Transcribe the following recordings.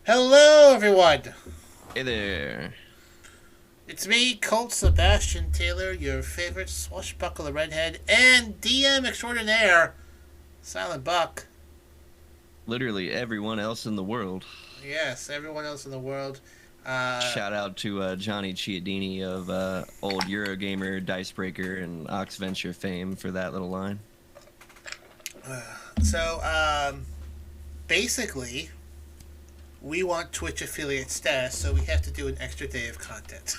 Hello, everyone. Hey there. It's me, Colt Sebastian Taylor, your favorite swashbuckler redhead and DM extraordinaire, Silent Buck. Literally everyone else in the world. Yes, everyone else in the world. Uh, Shout out to Johnny Chiodini of old Eurogamer, Dicebreaker, and Oxventure fame for that little line. so, basically, we want Twitch affiliate status, so we have to do an extra day of content.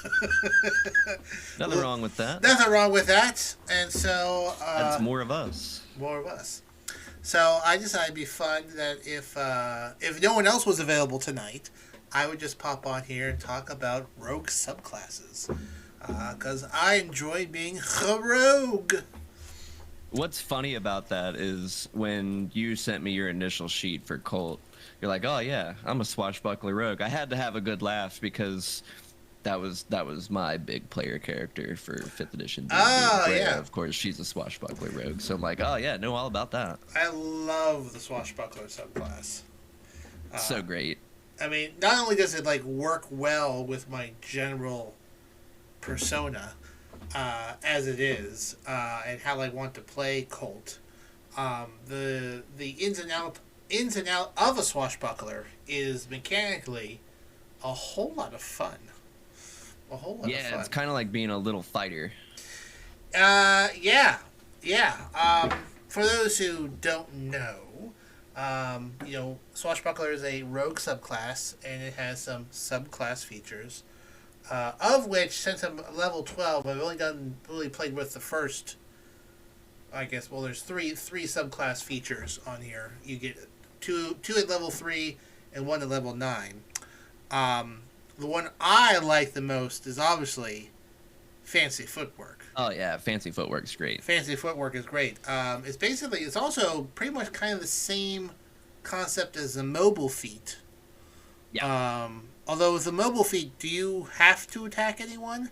Nothing wrong with that. Nothing wrong with that. And so, That's more of us. more of us. So I decided it'd be fun that if no one else was available tonight, I would just pop on here and talk about rogue subclasses, because I enjoy being a rogue. What's funny about that is when you sent me your initial sheet for Colt, you're like, "Oh yeah, I'm a swashbuckler rogue." I had to have a good laugh because that was my big player character for 5th edition D&D. Oh yeah, Of course, she's a swashbuckler rogue, so I'm like, "Oh yeah, know all about that." I love the swashbuckler subclass. So great. I mean, not only does it like work well with my general persona, as it is, and how I want to play Colt. The ins and out of a swashbuckler is mechanically a whole lot of fun. A whole lot of Yeah, fun. it's kind of like being a little fighter. Yeah, yeah. For those who don't know, Swashbuckler is a rogue subclass, and it has some subclass features. Of which, since I'm level 12, I've only really played with the first. I guess. Well, there's three subclass features on here. You get two at level 3 and one at level 9. The one I like the most is obviously fancy footwork. Oh yeah, fancy footwork's great. Fancy footwork is great. It's also pretty much kind of the same concept as the mobile feat. Yeah. Although with the mobile feat, do you have to attack anyone,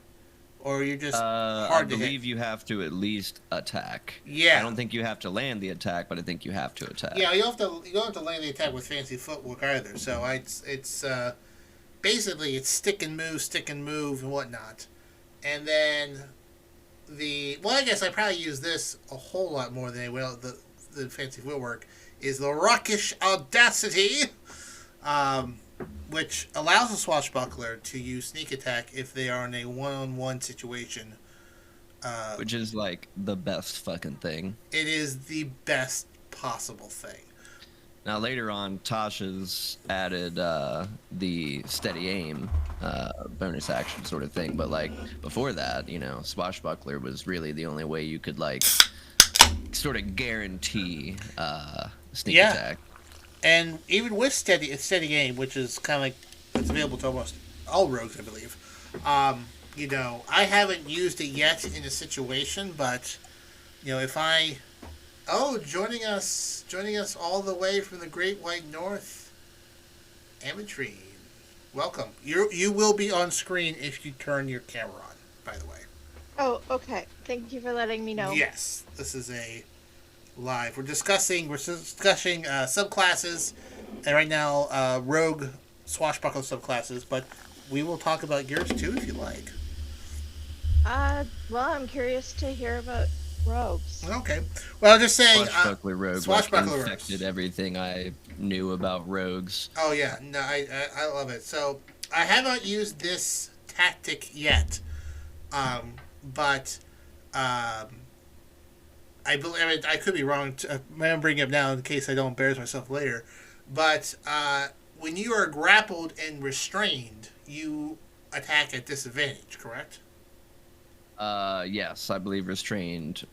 or you're just I hard to believe hit? you have to at least attack. I Yeah, don't think you have to land the attack, but I think you have to attack. yeah. You don't have to land the attack with fancy footwork either. So it's basically it's stick and move, and whatnot. And then I guess I probably use this a whole lot more than the fancy footwork is the rockish audacity, um, which allows a swashbuckler to use sneak attack if they are in a one-on-one situation. Uh, Which is like the best fucking thing. it is the best possible thing. Now later on, Tasha's added the steady aim bonus action sort of thing, but like before that, Swashbuckler was really the only way you could like sort of guarantee sneak Yeah, attack. and even with steady aim, which is kind of like it's available to almost all rogues, I believe. I haven't used it yet in a situation, but if I joining us all the way from the Great White North, Ametrine. Welcome. You will be on screen if you turn your camera on. By the way. Oh, okay. Thank you for letting me know. Yes, this is a live. We're discussing subclasses, and right now rogue swashbuckler subclasses. But we will talk about yours too if you like. Well, I'm curious to hear about rogues. Okay. Well, just saying. Swashbuckler rogue Swashbuckler like, rogues. infected everything I knew about rogues. Oh yeah, no, I love it. So I haven't used this tactic yet, but I could be wrong. I'm bringing it up now in case I don't embarrass myself later. But when you are grappled and restrained, you attack at disadvantage. Correct? Yes, I believe restrained of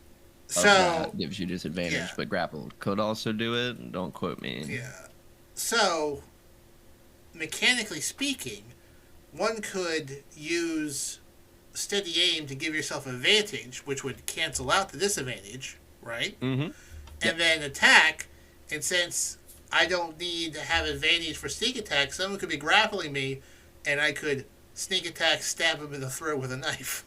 So that gives you disadvantage, yeah, but grapple could also do it. Don't quote me. yeah. So mechanically speaking, one could use steady aim to give yourself advantage, which would cancel out the disadvantage, right? Mm-hmm. Yep. And then attack. And since I don't need to have advantage for sneak attack, someone could be grappling me, and I could sneak attack, stab him in the throat with a knife.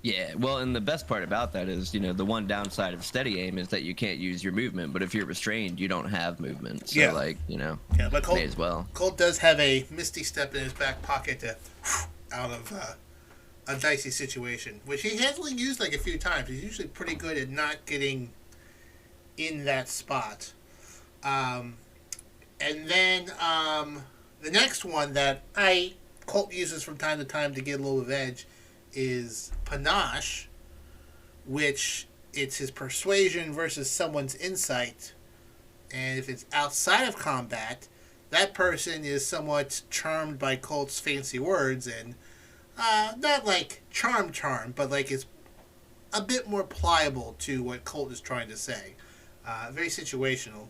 Yeah, well, and the best part about that is, the one downside of steady aim is that you can't use your movement, but if you're restrained, you don't have movement. So, Yeah. like, Yeah, but may as well. Colt does have a Misty Step in his back pocket to out of a dicey situation, which he has only used like a few times. He's usually pretty good at not getting in that spot. And then the next one that Colt uses from time to time to get a little bit of edge is Panache, which it's his persuasion versus someone's insight. And if it's outside of combat, that person is somewhat charmed by Colt's fancy words and not like charm, but like it's a bit more pliable to what Colt is trying to say. Very situational.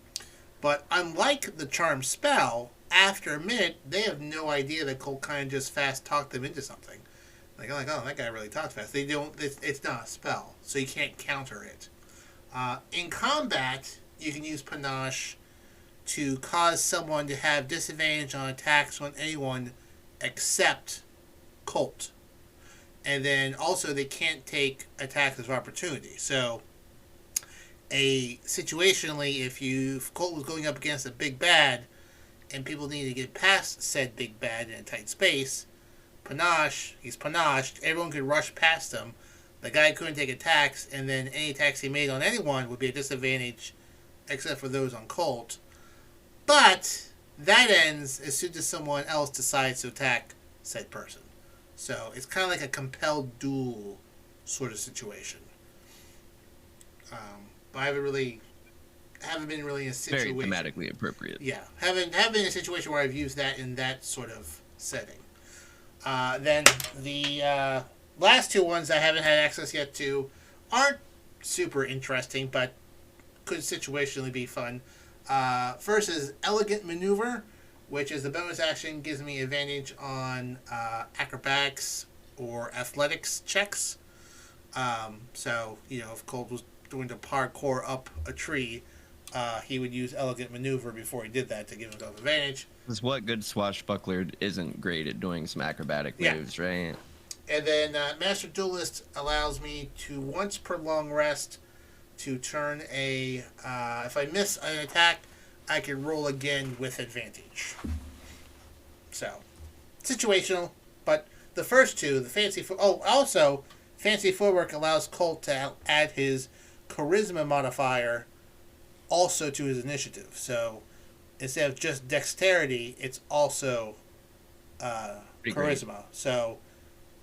But unlike the charm spell, after a minute, they have no idea that Colt kind of just fast talked them into something. Like, oh, that guy really talks fast. They don't. It's not a spell, so you can't counter it. In combat, you can use Panache to cause someone to have disadvantage on attacks on anyone except Colt. And then also they can't take attacks of opportunity. So, situationally, if Colt was going up against a big bad, and people need to get past said big bad in a tight space, he's panached, everyone could rush past him, the guy couldn't take attacks, and then any attacks he made on anyone would be a disadvantage, except for those on Colt. But that ends as soon as someone else decides to attack said person. So it's kind of like a compelled duel sort of situation. But I haven't been really in a situation. Very thematically appropriate. Yeah, haven't been in a situation where I've used that in that sort of setting. Then the last two ones I haven't had access yet to aren't super interesting, but could situationally be fun. First is Elegant Maneuver, which is the bonus action, gives me advantage on acrobatics or athletics checks. So, if Colt was doing to parkour up a tree, he would use Elegant Maneuver before he did that to give himself advantage. Because what good swashbuckler isn't great at doing some acrobatic moves, right? And then Master Duelist allows me to, once per long rest, to turn if I miss an attack, I can roll again with advantage. So, situational, but the first two, the fancy also, fancy footwork allows Colt to add his charisma modifier also to his initiative. So, instead of just dexterity, it's also charisma. Great. So,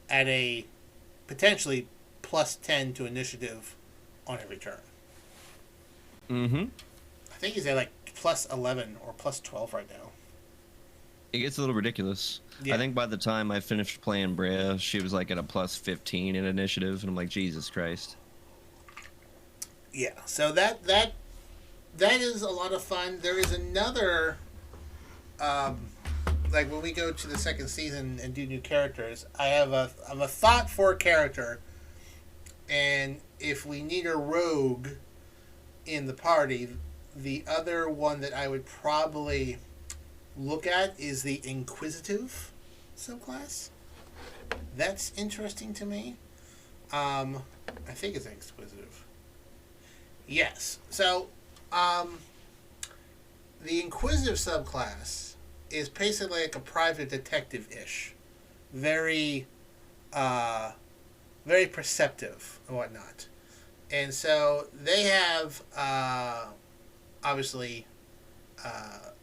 at a potentially plus 10 to initiative on every turn. Mm-hmm. I think he's at like plus 11 or plus 12 right now. It gets a little ridiculous. Yeah. I think by the time I finished playing Brea, she was like at a plus 15 in initiative, and I'm like, Jesus Christ. Yeah, so that is a lot of fun. There is another, like when we go to the second season and do new characters, I have a thought for a character, and if we need a rogue in the party, the other one that I would probably look at is the Inquisitive subclass. That's interesting to me. I think it's Inquisitive. Yes. So, the Inquisitive subclass is basically like a private detective-ish. Very perceptive and whatnot. And so they have, obviously,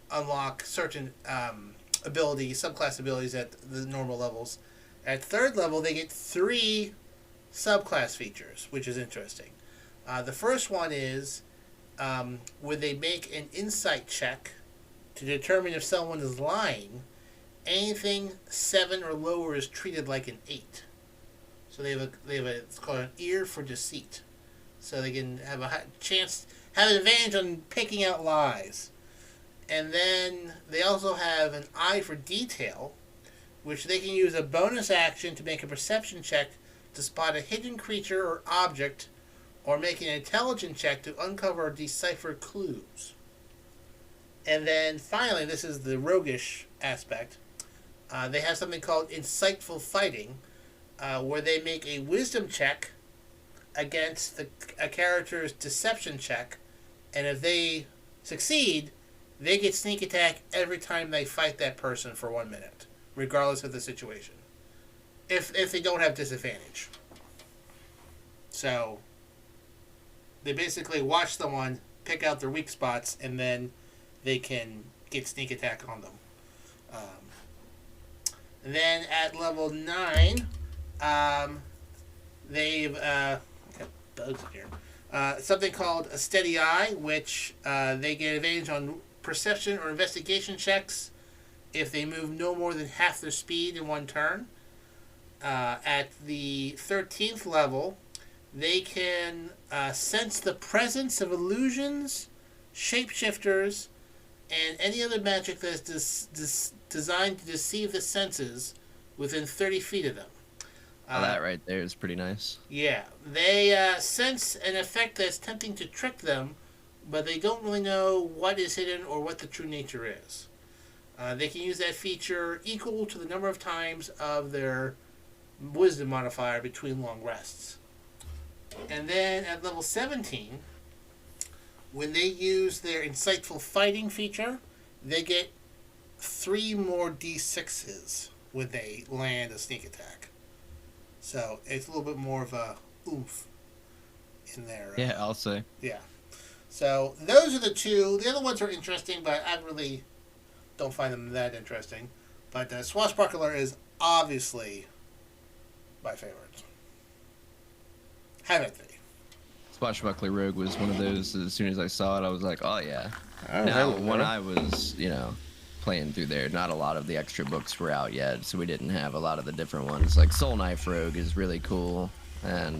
unlock certain subclass abilities at the normal levels. At third level, they get 3 subclass features, which is interesting. The first one is when they make an insight check to determine if someone is lying, anything 7 or lower is treated like an 8. So they have it's called an ear for deceit. So they can have an advantage on picking out lies. And then they also have an eye for detail, which they can use a bonus action to make a perception check to spot a hidden creature or object, or make an intelligence check to uncover or decipher clues. And then finally, this is the roguish aspect. They have something called insightful fighting, where they make a wisdom check against a character's deception check, and if they succeed, they get sneak attack every time they fight that person for 1 minute, regardless of the situation. If they don't have disadvantage. So they basically watch someone, pick out their weak spots, and then they can get sneak attack on them. And then at level 9, they've got bugs in here. Something called a steady eye, which they get advantage on perception or investigation checks if they move no more than half their speed in one turn. At the 13th level, they can sense the presence of illusions, shapeshifters, and any other magic that is designed to deceive the senses within 30 feet of them. That right there is pretty nice. Yeah. They sense an effect that's tempting to trick them, but they don't really know what is hidden or what the true nature is. They can use that feature equal to the number of times of their wisdom modifier between long rests. And then at level 17, when they use their insightful fighting feature, they get 3 more d6s when they land a sneak attack. So it's a little bit more of a oomph in there. Yeah, I'll say. Yeah. So those are the two. The other ones are interesting, but I really don't find them that interesting. But Swashbuckler is obviously my favorite. Haven't they? Swashbuckler Rogue was one of those, as soon as I saw it, I was like, oh yeah. Oh, Now, hello. when I was, playing through there, not a lot of the extra books were out yet, so we didn't have a lot of the different ones. Like Soul Knife Rogue is really cool, and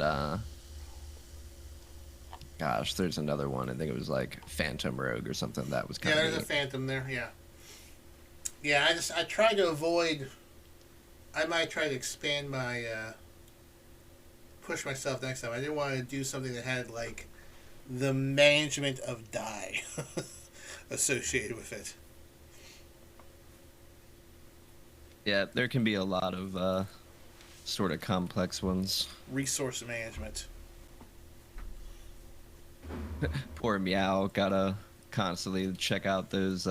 gosh, there's another one. I think it was like Phantom Rogue or something that was kind Yeah, of there's a Phantom there. Yeah. Yeah, I try to avoid. I might try to expand my push myself next time. I didn't want to do something that had like the management of die associated with it. Yeah, there can be a lot of sort of complex ones. Resource management. Poor Meow gotta constantly check out those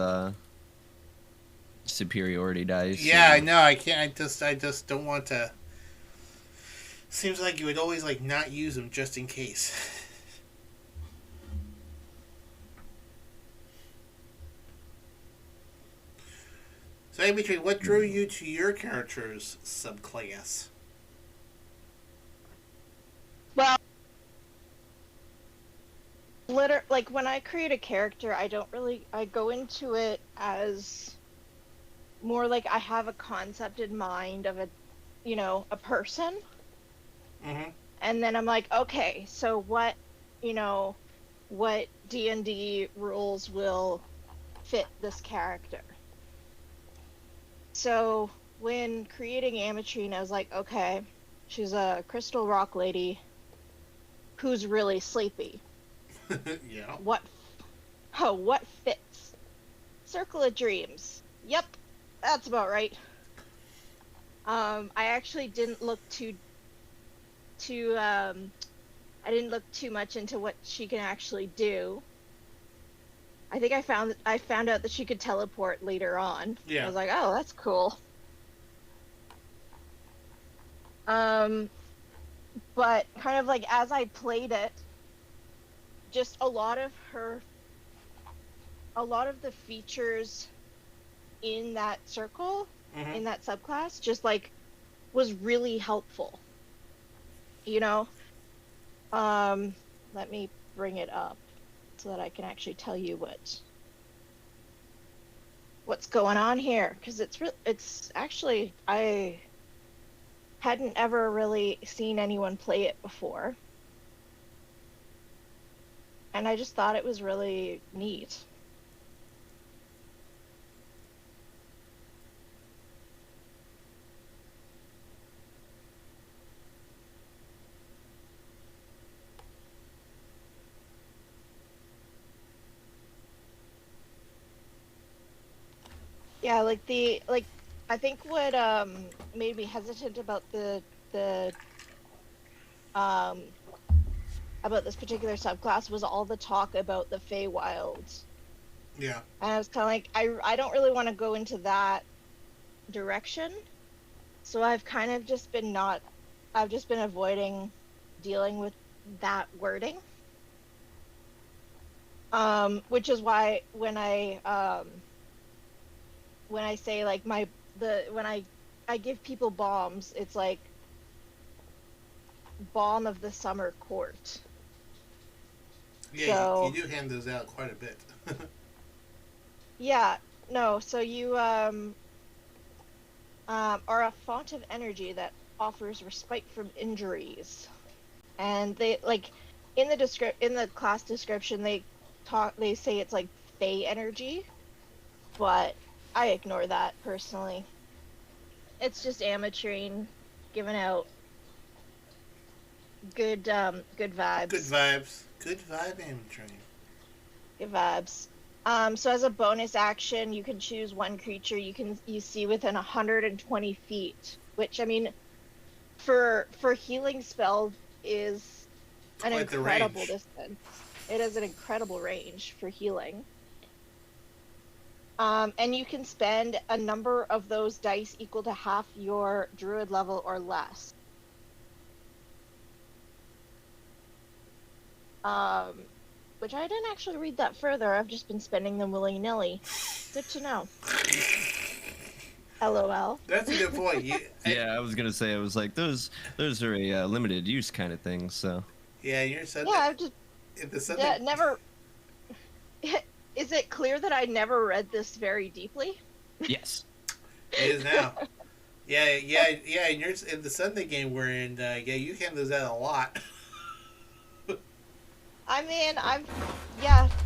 superiority dice. Yeah, I know. I can't. I just don't want to. Seems like you would always like not use them just in case. So, in between, what drew you to your character's subclass? Well, like when I create a character, I go into it as more like I have a concept in mind of a person. Mm-hmm. And then I'm like, okay, so what D&D rules will fit this character? So when creating Ametrine, I was like, okay, she's a crystal rock lady who's really sleepy. Yeah. What fits? Circle of Dreams. Yep, that's about right. I actually didn't look I didn't look too much into what she can actually do. I think I found out that she could teleport later on. Yeah. I was like, oh, that's cool. But kind of like as I played it, just a lot of the features in that circle, Mm-hmm. in that subclass, just like was really helpful. Let me bring it up so that I can actually tell you what's going on here, because it's actually, I hadn't ever really seen anyone play it before, and I just thought it was really neat. Yeah, I think what made me hesitant about the um about this particular subclass was all the talk about the Feywilds. Yeah. And I was kind of like, I don't really want to go into that direction. So I've kind of just been I've just been avoiding dealing with that wording. Which is why when I say like when I give people bombs, it's like Bomb of the Summer Court. Yeah, So, you do hand those out quite a bit. yeah, no, so you are a font of energy that offers respite from injuries. And they like in the class description they say it's like fey energy, but I ignore that personally. It's just ameturine giving out good vibes. Good vibes. Good vibe amateur. Good vibes. So as a bonus action, you can choose one creature you see within 120 feet, which I mean, for healing spell is an Quite the incredible range. distance. It is an incredible range for healing. And you can spend a number of those dice equal to half your druid level or less. Which I didn't actually read that further. I've just been spending them willy-nilly. Good to know. LOL. That's a good point. Yeah, I was gonna say, I was like, those are a limited use kind of thing. So Yeah, you're Sunday. Yeah, I've just The Sunday. never. Is it clear that I never read this very deeply? yes, It is now. Yeah. In the Sunday game we're in, yeah, you hand those out a lot. I mean,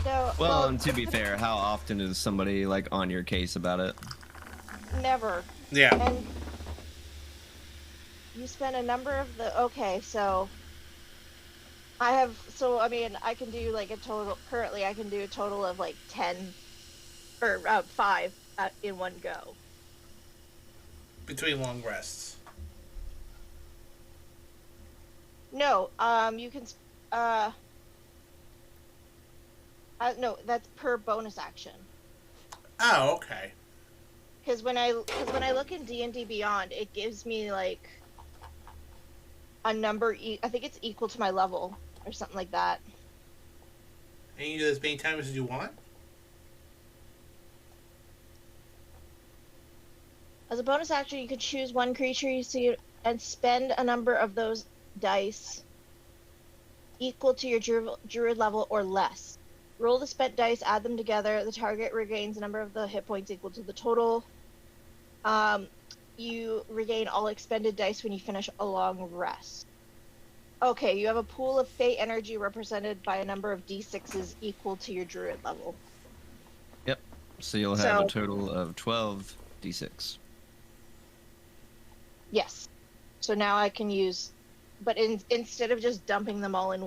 no. well, and to be fair, how often is somebody like on your case about it? Never. Yeah. And you spend a number of the. Okay, so. I mean, I can do like currently I can do a total of like 10 or 5 in one go. Between long rests. No, you can, no, that's per bonus action. Oh, okay. Because when I look in D&D Beyond, it gives me like a number, I think it's equal to my level or something like that. And you do as many times as you want? As a bonus action, you can choose one creature you see and spend a number of those dice equal to your druid level or less. Roll the spent dice, add them together. The target regains a number of the hit points equal to the total. You regain all expended dice when you finish a long rest. Okay, you have a pool of fey energy represented by a number of d6s equal to your druid level. Yep. So you'll have a total of 12 d6. Yes. So now I can use, but instead of just dumping them all in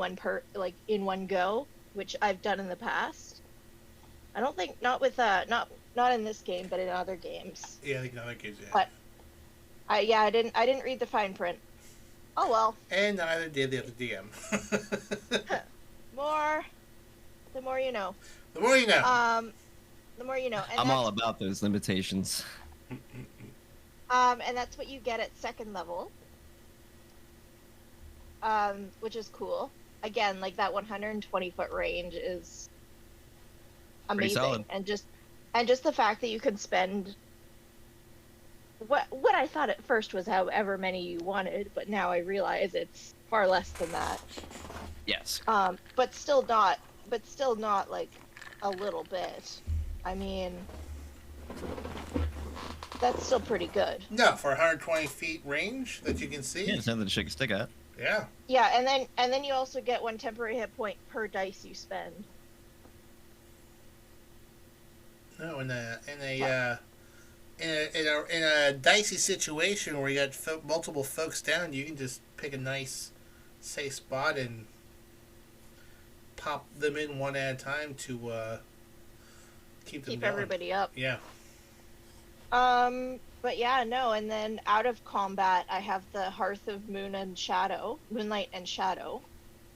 in one go, which I've done in the past, I don't think not in this game, but in other games. Yeah, I think in other games, yeah. But I didn't read the fine print. Oh well. And neither did the other DM. The more you know. The more you know. The more you know. And I'm all about those limitations. And that's what you get at second level. Which is cool. Again, like that 120-foot range is amazing. Pretty solid. And just the fact that you can spend what I thought at first was however many you wanted, but now I realize it's far less than that. Yes. But still not like a little bit. I mean, that's still pretty good. No, for 120 feet range that you can see. Yeah, it's nothing to shake a stick at. Yeah. Yeah, and then you also get one temporary hit point per dice you spend. No, in a dicey situation where you got multiple folks down, you can just pick a nice, safe spot and pop them in one at a time to keep them going. Everybody up. Yeah. But yeah, no, and then out of combat, I have the Hearth of Moonlight and Shadow,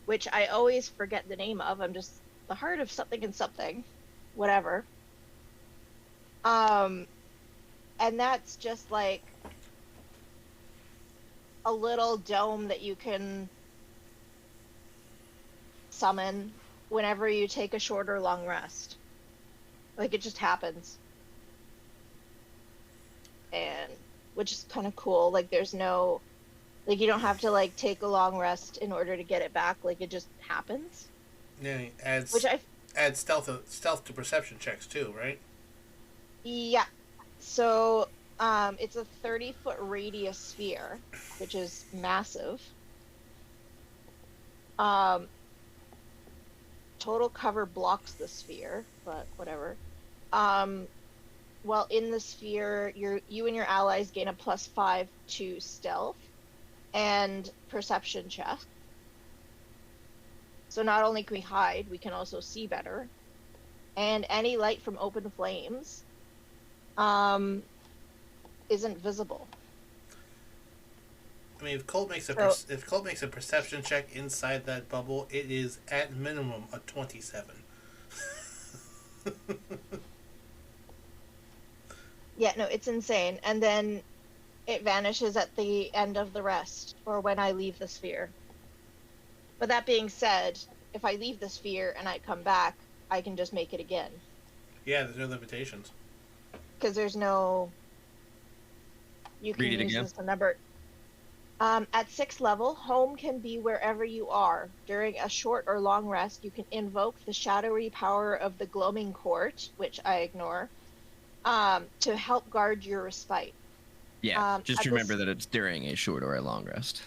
which I always forget the name of. I'm just the Heart of something and something, whatever. Um, and that's just like a little dome that you can summon whenever you take a short or long rest. Like it just happens. And which is kind of cool. Like there's no like you don't have to like take a long rest in order to get it back. Like it just happens. Yeah, it Which I adds stealth to perception checks too, right? yeah. So it's a 30-foot radius sphere, which is massive. Um total cover blocks the sphere, but whatever. Um while in the sphere, you and your allies gain a +5 to stealth and perception check. So not only can we hide, we can also see better. And any light from open flames isn't visible. I mean, if Colt makes a perception check inside that bubble, it is at minimum a 27. Yeah, no, it's insane. And then it vanishes at the end of the rest, or when I leave the sphere. But that being said, if I leave the sphere and I come back, I can just make it again. Yeah, there's no limitations. Because there's no... You can Read it use again. this number. At 6th level, home can be wherever you are. During a short or long rest, you can invoke the shadowy power of the gloaming court, which I ignore, to help guard your respite. Yeah, just at remember that it's during a short or a long rest.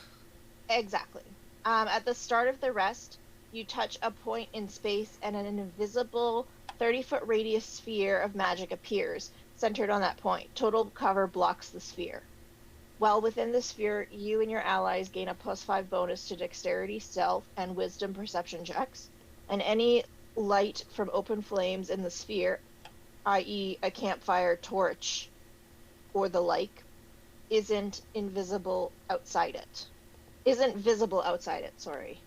Exactly. At the start of the rest, you touch a point in space and an invisible 30-foot radius sphere of magic appears, centered on that point. Total cover blocks the sphere. While within the sphere, you and your allies gain a +5 bonus to dexterity, stealth, and wisdom perception checks. And any light from open flames in the sphere, i.e. a campfire, torch, or the like, isn't visible outside it, sorry.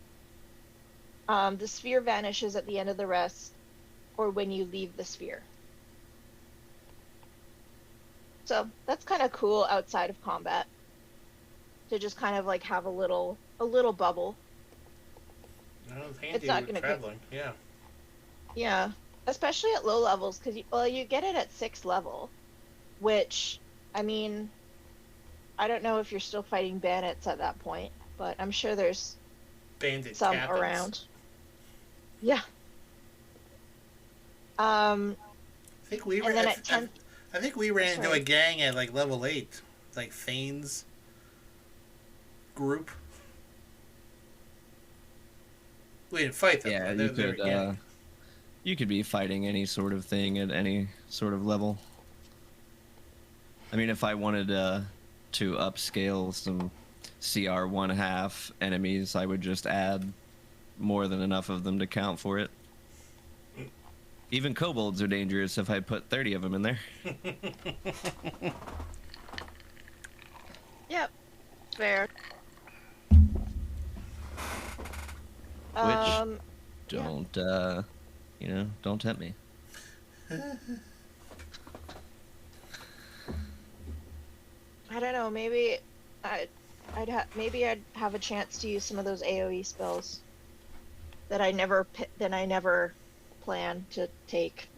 The sphere vanishes at the end of the rest, or when you leave the sphere. So that's kind of cool outside of combat. To just kind of like have a little bubble. No, it's handy It's not when gonna traveling. Yeah. Yeah, especially at low levels, because you get it at 6th level, which, I mean, I don't know if you're still fighting bandits at that point, but I'm sure there's Bandit some captains. around. Yeah. I think we And then at 10th, I think we ran into sorry. a gang at like level 8, like Thane's group. We didn't fight them. Yeah, you could be fighting any sort of thing at any sort of level. I mean, if I wanted to upscale some CR 1/2 enemies, I would just add more than enough of them to count for it. Even kobolds are dangerous if I put 30 of them in there. Yep, fair. Which don't don't tempt me. I don't know. Maybe I'd have a chance to use some of those AOE spells that I never plan to take.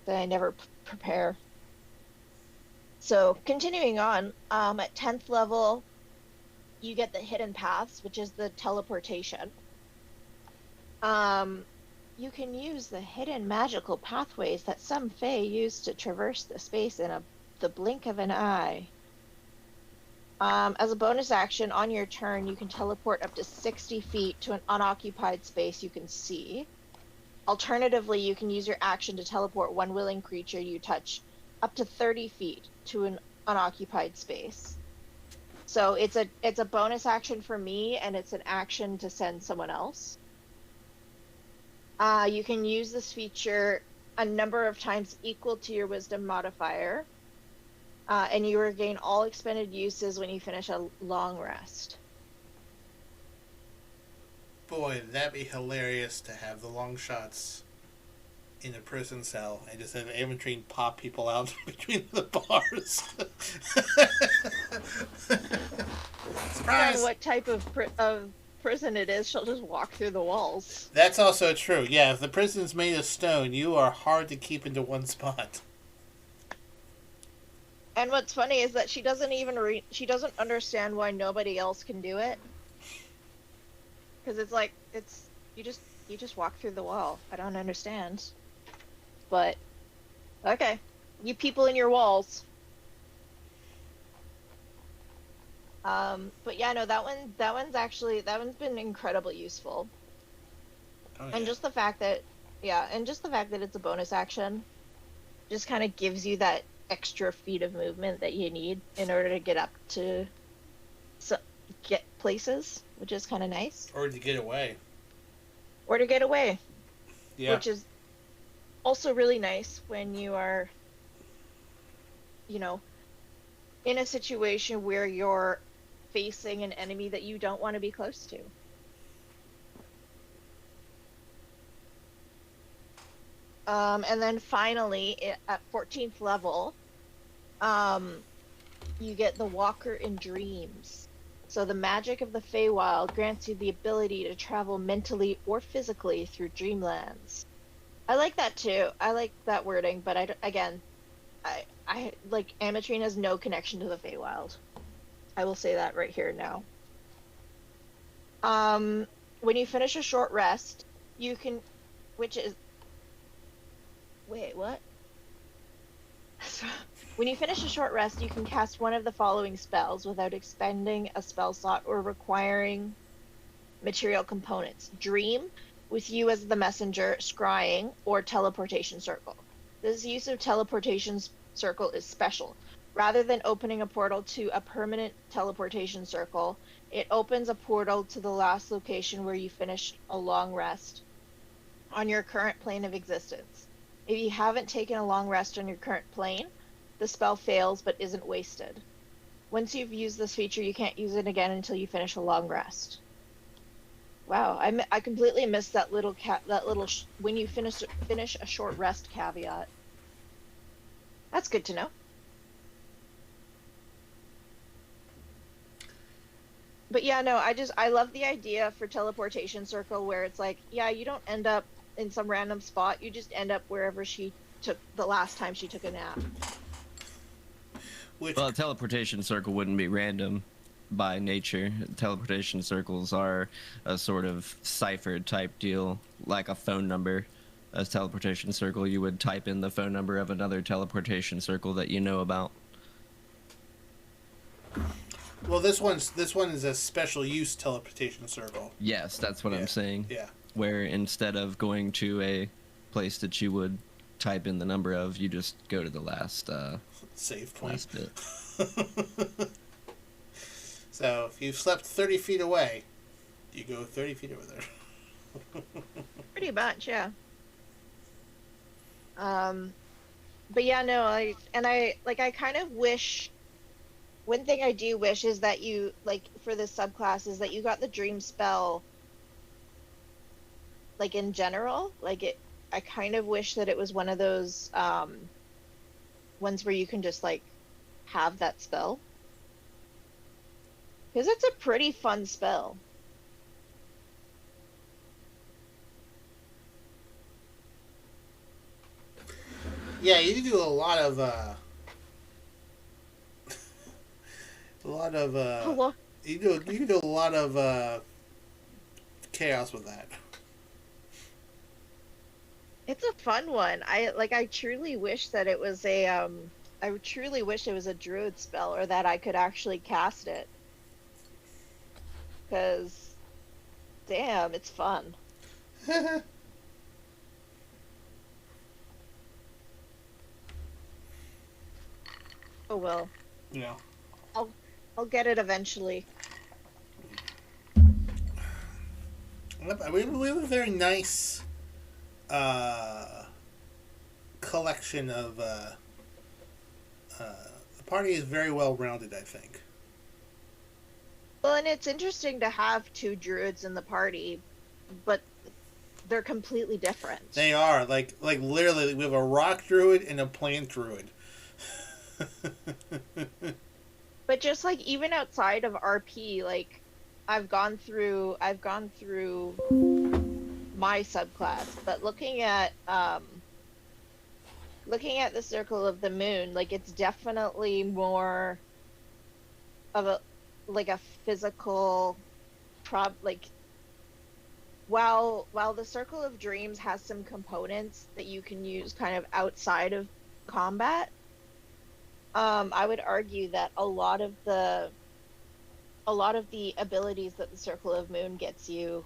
That I never prepare. So continuing on, at 10th level, you get the hidden paths, which is the teleportation. You can use the hidden magical pathways that some Fae use to traverse the space in the blink of an eye. As a bonus action, on your turn, you can teleport up to 60 feet to an unoccupied space you can see. Alternatively, you can use your action to teleport one willing creature you touch up to 30 feet to an unoccupied space. So it's a bonus action for me, and it's an action to send someone else. You can use this feature a number of times equal to your wisdom modifier, and you regain all expended uses when you finish a long rest. Boy, that'd be hilarious to have the long shots in a prison cell and just have Ametrine pop people out between the bars. Depending Surprise! on what type of prison it is, she'll just walk through the walls. That's also true. Yeah, if the prison's made of stone, you are hard to keep into one spot. And what's funny is that she doesn't even she doesn't understand why nobody else can do it. Because it's like you just walk through the wall. I don't understand. But okay, you people in your walls. But yeah, no, that one's been incredibly useful. Oh, yeah. And just the fact that it's a bonus action just kind of gives you that extra feet of movement that you need in order to get up to get places, which is kind of nice. Or to get away. Yeah. Which is also really nice when you are, in a situation where you're facing an enemy that you don't want to be close to. And then finally, at 14th level, you get the Walker in Dreams. So the magic of the Feywild grants you the ability to travel mentally or physically through dreamlands. I like that too. I like that wording, but I like Ametrine has no connection to the Feywild. I will say that right here now. When you finish a short rest, you can, wait, what? When you finish a short rest, you can cast one of the following spells without expending a spell slot or requiring material components. Dream, with you as the messenger, scrying, or teleportation circle. This use of teleportation circle is special. Rather than opening a portal to a permanent teleportation circle, it opens a portal to the last location where you finish a long rest on your current plane of existence. If you haven't taken a long rest on your current plane, the spell fails but isn't wasted. Once you've used this feature, you can't use it again until you finish a long rest. Wow, I completely missed that little when you finish a short rest caveat. That's good to know. But yeah, no, I love the idea for teleportation circle where it's like, yeah, you don't end up in some random spot, you just end up wherever she took the last time she took a nap. Well, a teleportation circle wouldn't be random by nature. Teleportation circles are a sort of cipher type deal, like a phone number. A teleportation circle, you would type in the phone number of another teleportation circle that you know about. Well, this one is a special use teleportation circle. Yes, that's what I'm saying. Yeah. Where instead of going to a place that you would type in the number of, you just go to the last save point. Last bit. So if you've slept 30 feet away, you go 30 feet over there. Pretty much, yeah. But yeah, no, I kind of wish. One thing I do wish is that you, like, for the subclass, is that you got the dream spell, like, in general. Like, I kind of wish that it was one of those, ones where you can just, like, have that spell. Because it's a pretty fun spell. Yeah, you do a lot of you can do a lot of chaos with that. It's a fun one. I truly wish that it was I truly wish it was a druid spell, or that I could actually cast it. Because, damn, it's fun. Oh well. Yeah. I'll get it eventually. We have a very nice collection of. The party is very well rounded, I think. Well, and it's interesting to have two druids in the party, but they're completely different. They are like literally we have a rock druid and a plant druid. But just like even outside of RP, like I've gone through my subclass, but looking at the Circle of the Moon, like it's definitely more of a physical while the Circle of Dreams has some components that you can use kind of outside of combat, I would argue that a lot of the abilities that the Circle of Moon gets you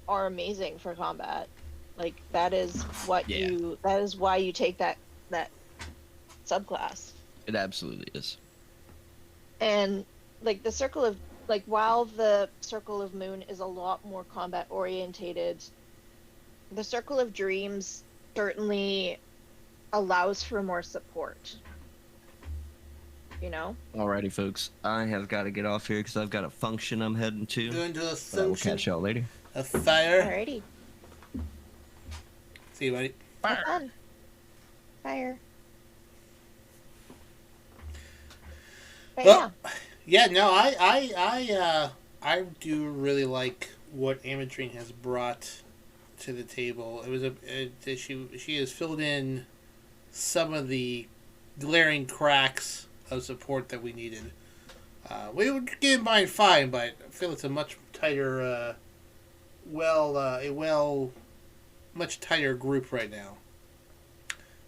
are amazing for combat. Like that is why you take that subclass. It absolutely is. And like while the Circle of Moon is a lot more combat orientated, the Circle of Dreams certainly allows for more support. You know? Alrighty, folks. I have got to get off here because I've got a function I'm heading to. Going to a We'll function. catch y'all later. A fire. Alrighty. See you, buddy. Have fun. Fire. But Well, yeah, no, I do really like what Ametrine has brought to the table. It was she has filled in some of the glaring cracks of support that we needed. We were getting by fine, but I feel it's a much tighter, much tighter group right now.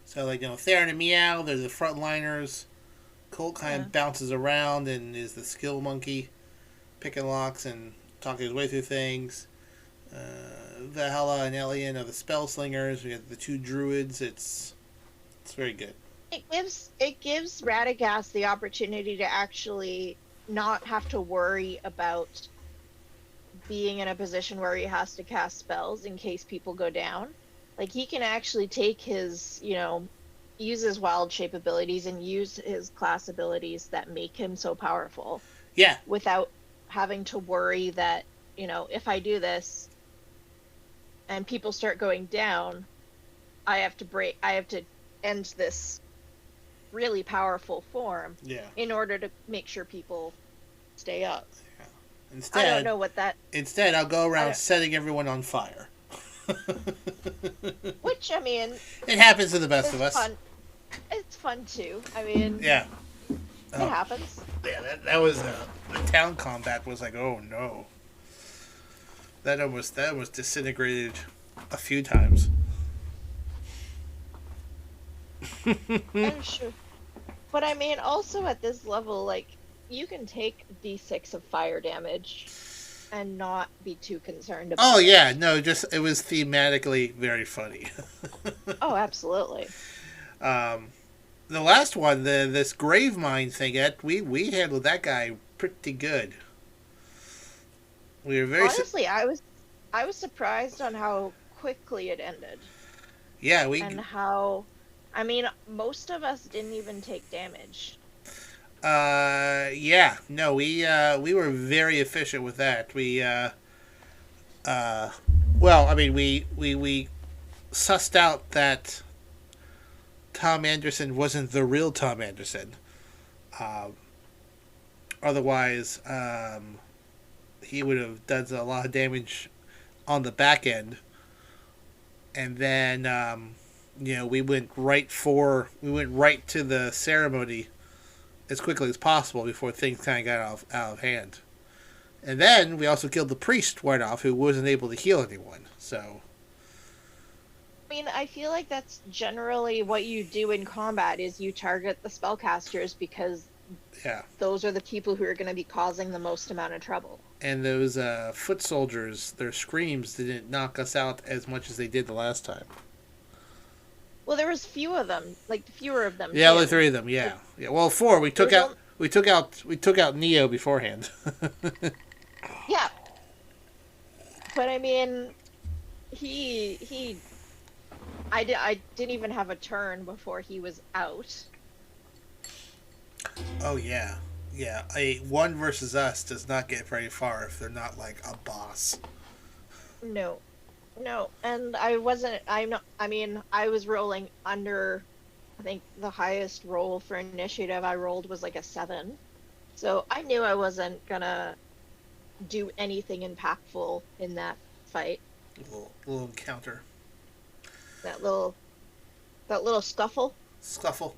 So, like, Theron and Meow, they're the frontliners. Colt kind of bounces around and is the skill monkey, picking locks and talking his way through things. Valhalla and Elian are the spell slingers. We have the two druids. It's very good. it gives Radagast the opportunity to actually not have to worry about being in a position where he has to cast spells in case people go down. Like, he can actually take his, use his wild shape abilities and use his class abilities that make him so powerful. Yeah. Without having to worry that, if I do this and people start going down, I have to end this really powerful form in order to make sure people stay up. Yeah. Instead, I don't know what that... Instead, I'll go around setting everyone on fire. Which, I mean... It happens to the best of us. Fun. It's fun, too. I mean... Yeah. It happens. Yeah, that was... the town combat was like, oh, no. That almost disintegrated a few times. I'm sure. But, I mean, also at this level, like, you can take D6 of fire damage and not be too concerned about it. Oh, yeah. No, just, it was thematically very funny. Oh, absolutely. The last one, this grave mine thing, we handled that guy pretty good. We were very... Honestly, I was surprised on how quickly it ended. Yeah, And how... I mean, most of us didn't even take damage. Yeah. No, we were very efficient with that. We, well, I mean, we sussed out that Tom Anderson wasn't the real Tom Anderson. Otherwise, he would have done a lot of damage on the back end. And then, we went right to the ceremony as quickly as possible before things kind of got out of hand. And then we also killed the priest right off, who wasn't able to heal anyone. So, I mean, I feel like that's generally what you do in combat is you target the spellcasters because those are the people who are going to be causing the most amount of trouble. And those foot soldiers, their screams didn't knock us out as much as they did the last time. Well, there was fewer of them. Yeah, only 3 of them. Yeah, yeah. Well, 4. We took out Neo beforehand. Yeah, but I mean, he. I didn't even have a turn before he was out. Oh yeah, yeah. A one versus us does not get very far if they're not like a boss. No, no, and I wasn't. I'm not. I mean, I was rolling under. I think the highest roll for initiative I rolled was like a 7. So I knew I wasn't gonna do anything impactful in that fight. Little encounter, That little that little scuffle. scuffle.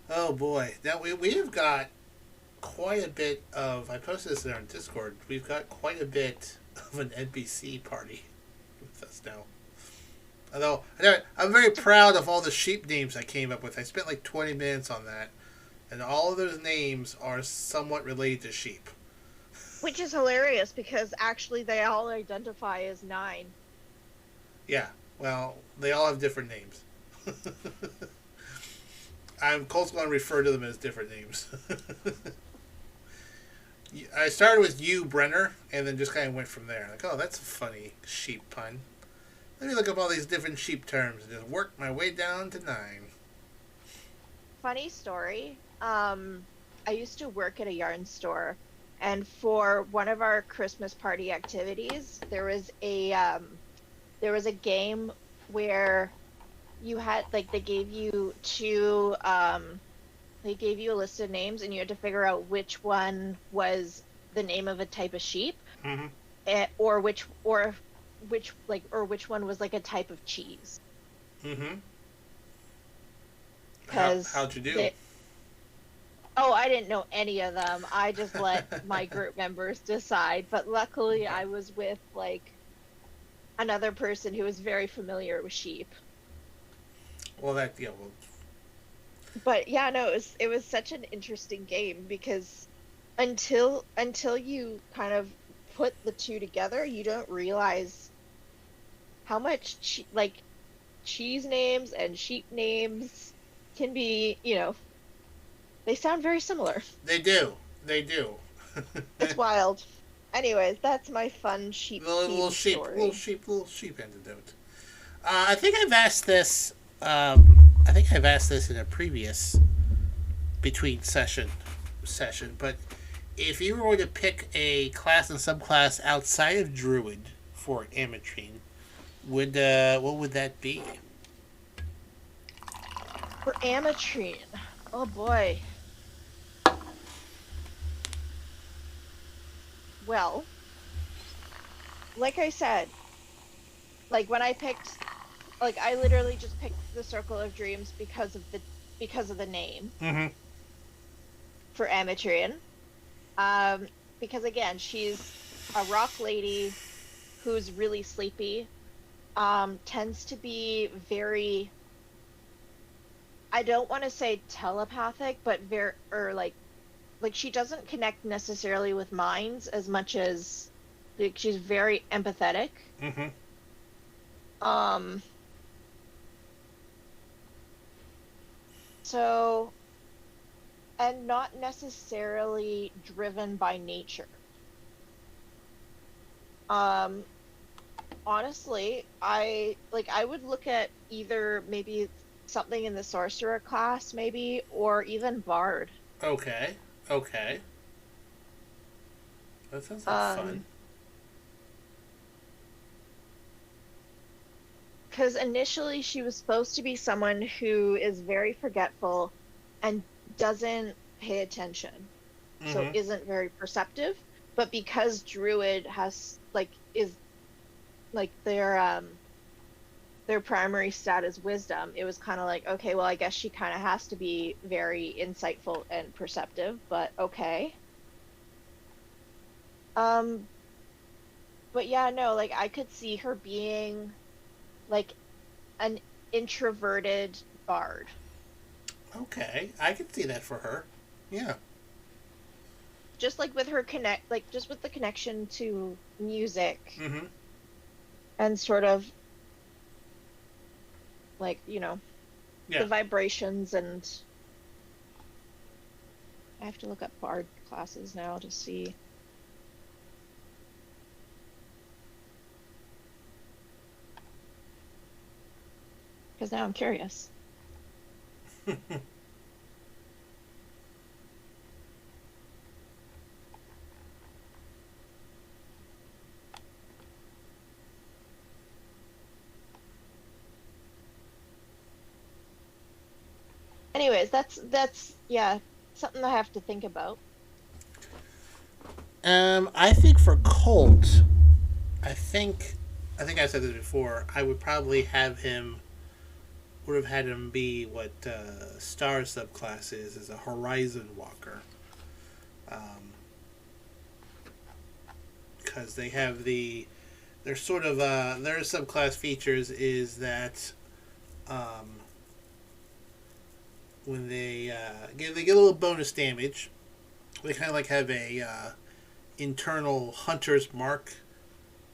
Oh boy, now we've got quite a bit of. I posted this in our Discord. We've got quite a bit of an NPC party with us now. Although I'm very proud of all the sheep names I came up with. I spent like 20 minutes on that, and all of those names are somewhat related to sheep. Which is hilarious because actually they all identify as 9. Yeah, well, they all have different names. I'm Colt's going to refer to them as different names. I started with you, Brenner, and then just kind of went from there. Like, oh, that's a funny sheep pun. Let me look up all these different sheep terms and just work my way down to 9. Funny story. I used to work at a yarn store, and for one of our Christmas party activities, there was a game where you had like they gave you a list of names and you had to figure out which one was the name of a type of sheep, Mm-hmm. or which one was like a type of cheese. Mm-hmm. Because How'd you do? oh, I didn't know any of them. I just let my group members decide. But luckily, I was with like another person who was very familiar with sheep. Well, But yeah, no, it was such an interesting game because until you kind of put the two together, you don't realize how much cheese names and sheep names can be, they sound very similar. They do. They do. It's wild. Anyways, that's my fun sheep little sheep, story. little sheep antidote. I think I've asked this. I think I've asked this in a previous between session, but if you were to pick a class and subclass outside of Druid for Ametrine, what would that be? For Ametrine, oh boy. Well, like I said, like when I picked, like I literally just picked the Circle of Dreams because of the name Mm-hmm. for Ametrine. Because again, she's a rock lady who's really sleepy. Tends to be very, I don't want to say telepathic, but like she doesn't connect necessarily with minds as much as like she's very empathetic. Mm-hmm. So, and not necessarily driven by nature. Honestly, I would look at either maybe something in the sorcerer class, maybe, or even bard. Okay. That sounds like fun. Because initially she was supposed to be someone who is very forgetful and doesn't pay attention, so Mm-hmm. isn't very perceptive. But because Druid is their primary stat is wisdom, it was kind of like, okay, well, I guess she kind of has to be very insightful and perceptive, but okay. But yeah, no, like I could see her being like an introverted bard. Okay, I can see that for her. Yeah. Just like with her just with the connection to music Mm-hmm. and sort of like, Yeah. the vibrations. And I have to look up bard classes now to see. Because now I'm curious. Anyways, that's yeah, something I have to think about. I think for Colt, I think I said this before. I would probably would have had him be what Star subclass is a Horizon Walker, because they have their sort of their subclass features is that when they get a little bonus damage, they kind of like have a internal hunter's mark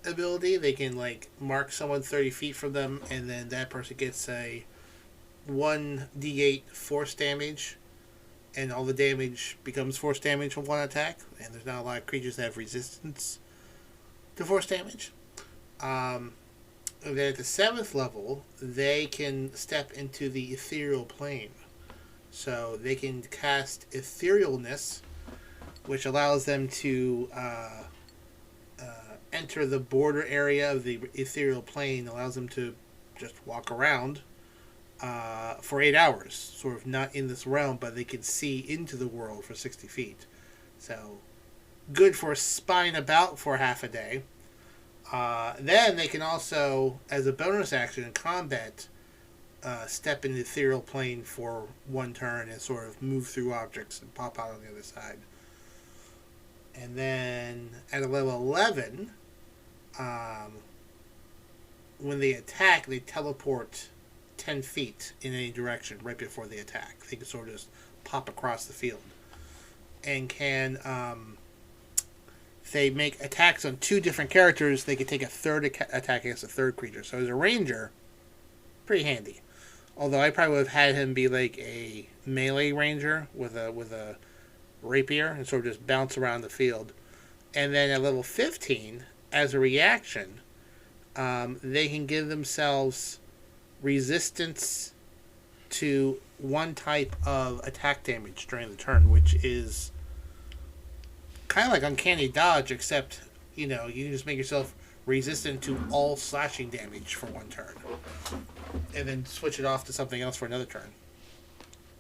ability. They can like mark someone 30 feet from them, and then that person gets a 1d8 force damage, and all the damage becomes force damage from one attack. And there's not a lot of creatures that have resistance to force damage. And then at the 7th level, they can step into the ethereal plane. So they can cast etherealness, which allows them to enter the border area of the ethereal plane, allows them to just walk around for 8 hours, sort of not in this realm, but they can see into the world for 60 feet. So good for spying about for half a day. Then they can also, as a bonus action in combat, step in the ethereal plane for 1 turn and sort of move through objects and pop out on the other side. And then at a level 11, when they attack, they teleport 10 feet in any direction right before they attack. They can sort of just pop across the field. And can, if they make attacks on 2 different characters, they can take a third attack against a third creature. So as a ranger, pretty handy. Although I probably would have had him be like a melee ranger with a rapier and sort of just bounce around the field. And then at level 15, as a reaction, they can give themselves resistance to 1 type of attack damage during the turn, which is kind of like Uncanny Dodge, except, you can just make yourself resistant to all slashing damage for 1 turn. And then switch it off to something else for another turn.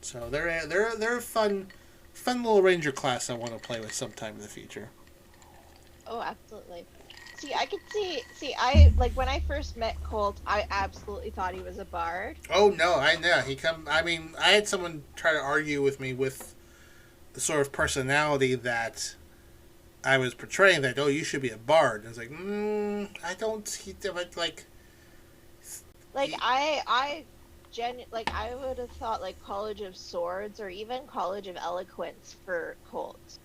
So they're a fun little ranger class I want to play with sometime in the future. Oh, absolutely. See, I could see, I, like, when I first met Colt, I absolutely thought he was a bard. Oh, no, I know. I had someone try to argue with me with the sort of personality that I was portraying, that, oh, you should be a bard. And I was like, I don't, I would have thought, like, College of Swords or even College of Eloquence for Colt.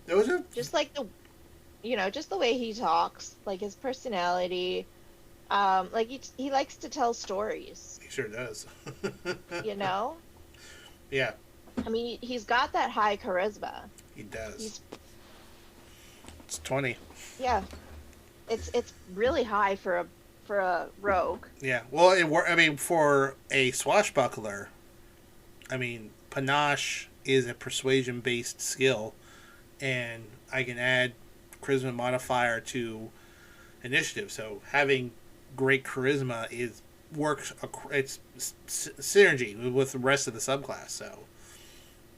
Those are... Just, like, just the way he talks, like, his personality, like, he likes to tell stories. He sure does. Yeah. I mean, he's got that high charisma. He does. It's 20. Yeah. It's really high for a rogue. Yeah. Well, for a swashbuckler, panache is a persuasion-based skill, and I can add charisma modifier to initiative. So having great charisma it's synergy with the rest of the subclass. So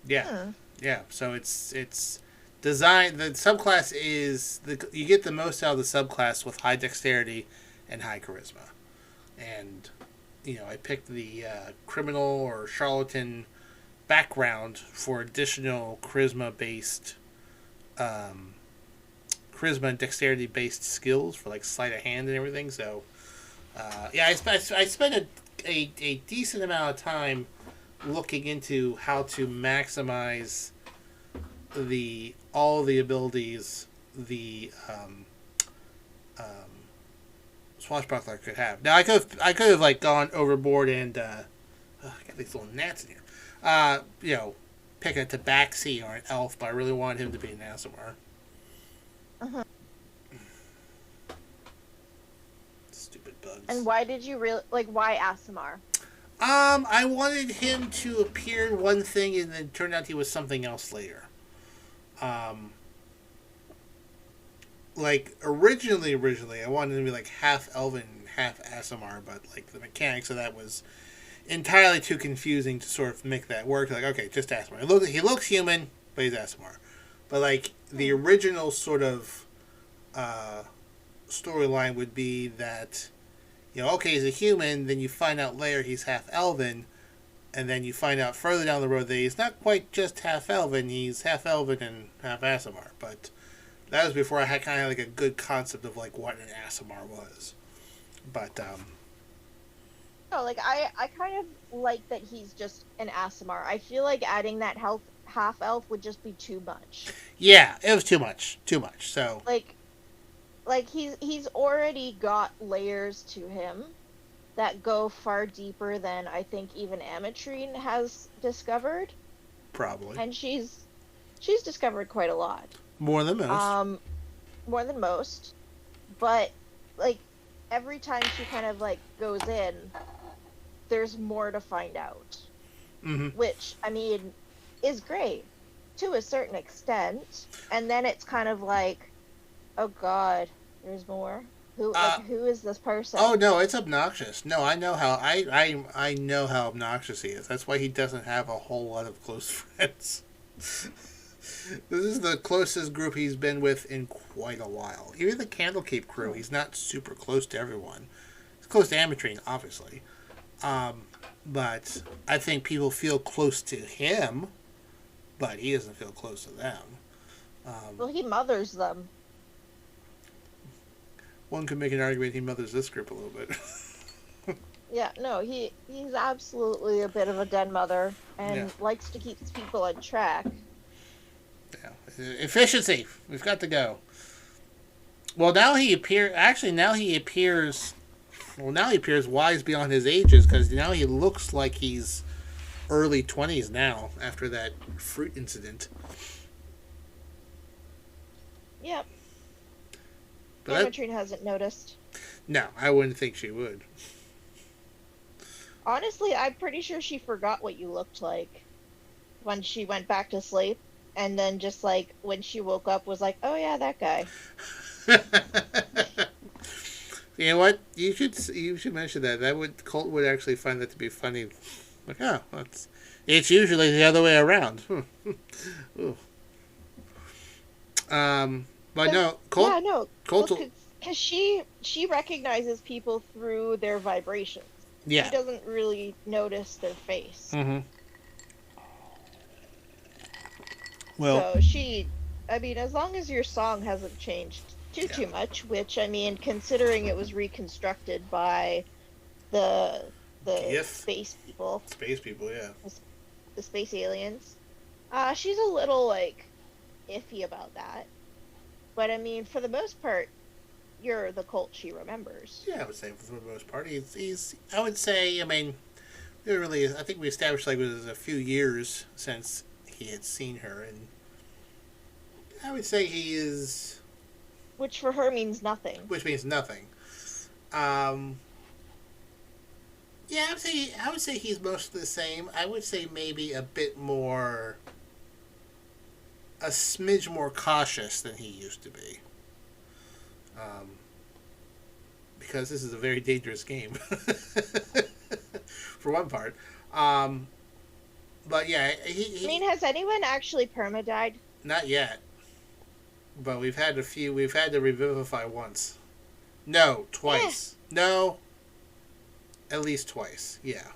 yeah. Yeah. So it's designed. The subclass is you get the most out of the subclass with high dexterity and high charisma. And I picked the criminal or charlatan background for additional charisma and dexterity based skills for like sleight of hand and everything. So I spent a decent amount of time looking into how to maximize all the abilities the swashbuckler could have. Now I could have like gone overboard and I got these little gnats in here. Pick a tabaxi or an elf, but I really wanted him to be an Aasimar. Stupid bugs. And why did you why Asimar? I wanted him to appear in one thing and then turned out he was something else later. Like originally, I wanted him to be like half elven, half Asimar, but like the mechanics of that was entirely too confusing to sort of make that work. Like, okay, just Asimar. He looks human, but he's Asimar. But like the original sort of storyline would be that, okay, he's a human, then you find out later he's half elven, and then you find out further down the road that he's not quite just half elven, he's half elven and half Asimar. But that was before I had kind of like a good concept of like what an Asimar was. But no, like I kind of like that he's just an Asimar. I feel like adding that half elf would just be too much. Yeah, it was too much. So like he's already got layers to him that go far deeper than I think even Ametrine has discovered. Probably. And she's discovered quite a lot. More than most. More than most. But like every time she kind of like goes in, there's more to find out. Mm-hmm. Which, I mean, is great to a certain extent. And then it's kind of like, oh god, there's more. Who is this person? Oh no, it's obnoxious. No, I know how I know how obnoxious he is. That's why he doesn't have a whole lot of close friends. This is the closest group he's been with in quite a while. Even the Candlekeep crew, he's not super close to everyone. He's close to Ametrine, obviously. But I think people feel close to him, but he doesn't feel close to them. Well, he mothers them. One could make an argument he mothers this group a little bit. Yeah, no, he's absolutely a bit of a den mother and likes to keep people on track. Yeah. Efficiency. We've got to go. Well, now he appears wise beyond his ages, because now he looks like he's early 20s now after that fruit incident. Yep. But Ametrine hasn't noticed. No, I wouldn't think she would. Honestly, I'm pretty sure she forgot what you looked like when she went back to sleep, and then just like when she woke up was like, oh yeah, that guy. You know what? You should mention that. Colt would actually find that to be funny. Like, oh, it's usually the other way around. But no, Colt. Yeah, no. Colt. Because she recognizes people through their vibrations. Yeah. She doesn't really notice their face. Mm-hmm. Well. So I mean, as long as your song hasn't changed too much, which, I mean, considering it was reconstructed by the space people. Space people, yeah. The space aliens. She's a little, like, iffy about that. But, I mean, for the most part, you're the Colt she remembers. Yeah, I would say for the most part. I would say, I mean, I think we established like it was a few years since he had seen her, and I would say he is... Which for her means nothing. Which means nothing. Yeah, I would say he's mostly the same. I would say maybe a smidge more cautious than he used to be. Because this is a very dangerous game. For one part. But yeah, I mean, has anyone actually permadied? Not yet. But we've had to revivify once. No, twice. No. At least twice, yeah.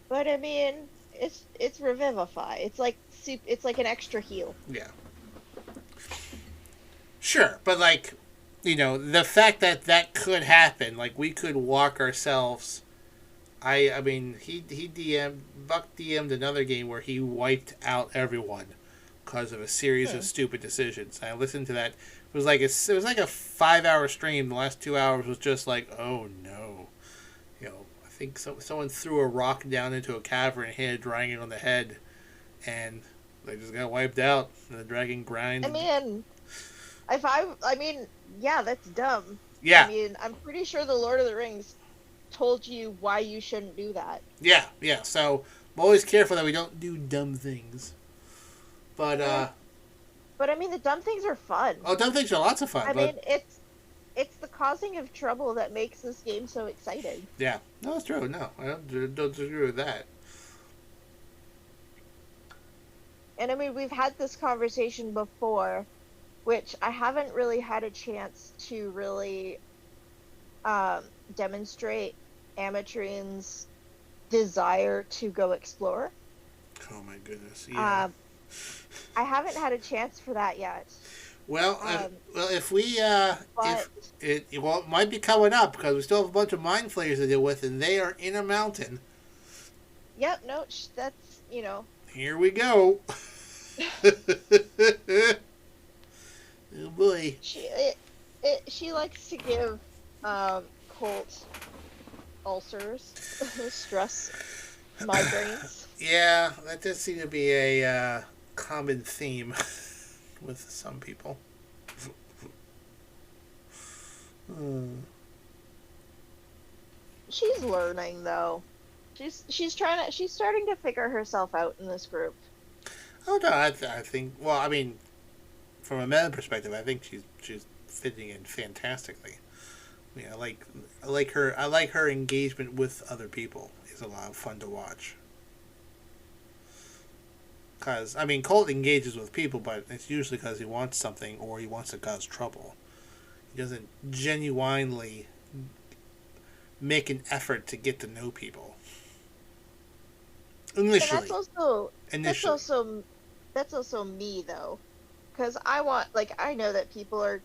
But I mean, it's revivify. It's like an extra heal. Yeah. Sure, but like, the fact that could happen, like we could walk ourselves. I mean, Buck DM'd another game where he wiped out everyone because of a series of stupid decisions. I listened to that. It was like a 5-hour stream. The last 2 hours was just like, oh no. I think someone threw a rock down into a cavern and hit a dragon on the head, and they just got wiped out. And the dragon grinds. I mean, yeah, that's dumb. Yeah. I mean, I'm pretty sure the Lord of the Rings told you why you shouldn't do that. Yeah, yeah. So I'm always careful that we don't do dumb things. But But I mean, the dumb things are fun. oh, dumb things are lots of fun. I But mean, it's the causing of trouble that makes this game so exciting. yeah, no, it's true. No, I don't agree with that. And I mean, we've had this conversation before, which I haven't really had a chance to really demonstrate Amatrin's desire to go explore. Oh my goodness. Yeah. I haven't had a chance for that yet. Well, if we But if it might be coming up because we still have a bunch of mind flayers to deal with, and they are in a mountain. yep, no, that's Here we go. Oh boy. she likes to give Colt ulcers, stress, migraines. Yeah, that does seem to be a common theme with some people. She's learning though. She's starting to figure herself out in this group. Oh no, I think. Well, I mean, from a meta perspective, I think she's fitting in fantastically. I mean, I like her engagement with other people. It's a lot of fun to watch. Because I mean, Colt engages with people, but it's usually because he wants something or he wants to cause trouble. He doesn't genuinely make an effort to get to know people. Initially. And that's also me though, because I know that people are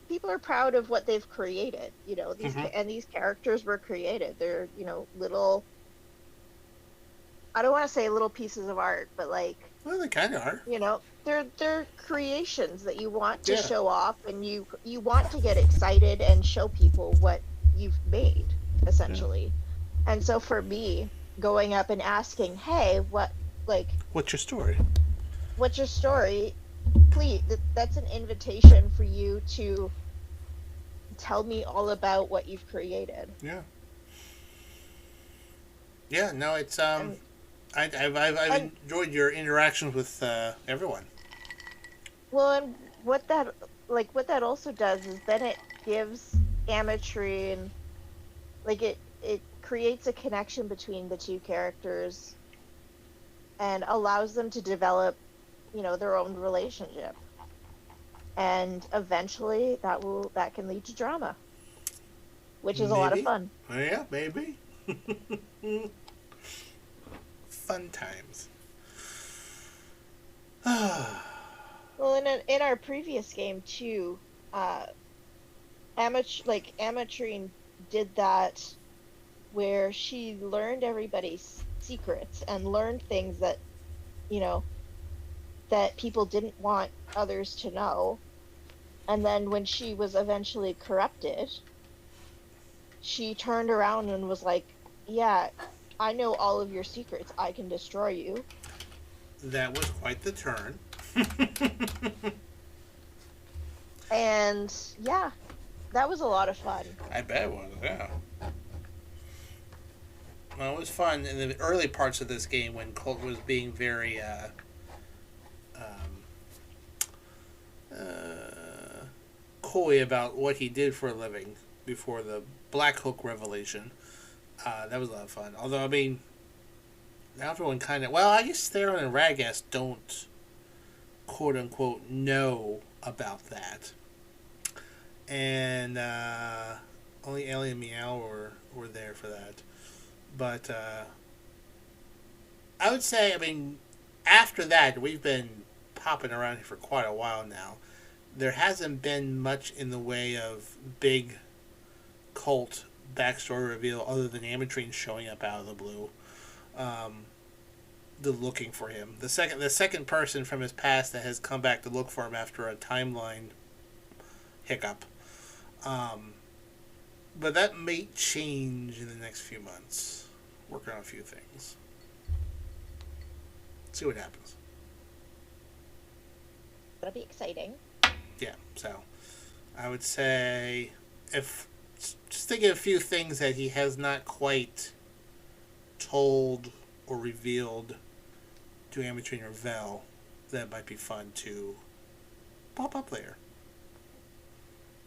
people are proud of what they've created. These characters were created. They're little. I don't want to say little pieces of art, but well, they kind of are. They're creations that you want to show off, and you want to get excited and show people what you've made, essentially. Yeah. And so for me, going up and asking, "Hey, what's your story? What's your story?" Please, that's an invitation for you to tell me all about what you've created. Yeah. Yeah. No, it's I've enjoyed your interactions with everyone. Well, and what that also does is then it gives Ametrine, it creates a connection between the two characters and allows them to develop, their own relationship. And eventually that can lead to drama, which is a lot of fun. Yeah, maybe. Fun times. Well, in our previous game too, Ametrine did that where she learned everybody's secrets and learned things that that people didn't want others to know. And then when she was eventually corrupted, she turned around and was like, "Yeah, I know all of your secrets. I can destroy you." That was quite the turn. And yeah, that was a lot of fun. I bet it was, yeah. Well, it was fun in the early parts of this game when Colt was being very coy about what he did for a living before the Black Hook revelation. That was a lot of fun. Although, I mean, everyone kind of... Well, I guess Theron and Radagast don't, quote-unquote, know about that. And only Ellie and Meow were there for that. But I would say, I mean, after that, we've been popping around here for quite a while now. There hasn't been much in the way of big Colt backstory reveal other than Ametrine showing up out of the blue. The looking for him. The second person from his past that has come back to look for him after a timeline hiccup. But that may change in the next few months. Working on a few things. See what happens. That'll be exciting. Yeah, so I would say, if just thinking of a few things that he has not quite told or revealed to Ametrine or Vel, that might be fun to pop up there.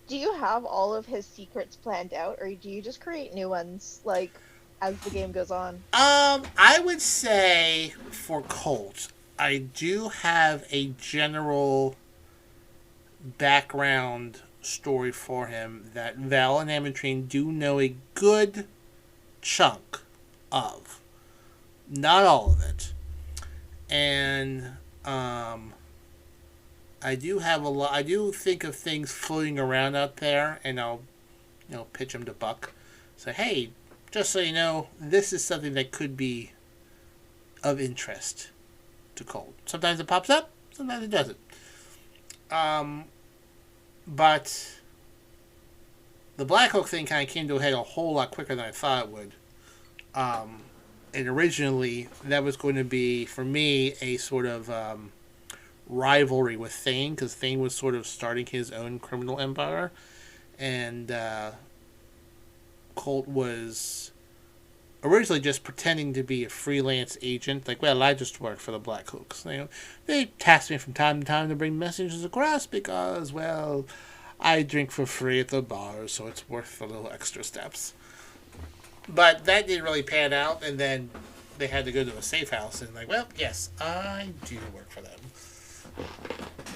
Do you have all of his secrets planned out, or do you just create new ones, like, as the game goes on? I would say for Colt, I do have a general background story for him that Val and Ametrine do know a good chunk of. Not all of it. And I do have a lot. I do think of things floating around out there, and I'll, pitch them to Buck. Say, hey, just so you know, this is something that could be of interest to Colt. Sometimes it pops up, sometimes it doesn't. But the Blackhawk thing kind of came to a head a whole lot quicker than I thought it would. And originally, that was going to be, for me, a sort of rivalry with Thane, because Thane was sort of starting his own criminal empire, and Colt was originally just pretending to be a freelance agent. Like, well, I just work for the Blackhawks. They tasked me from time to time to bring messages across because, well, I drink for free at the bar, so it's worth a little extra steps. But that didn't really pan out, and then they had to go to a safe house, and like, well, yes, I do work for them.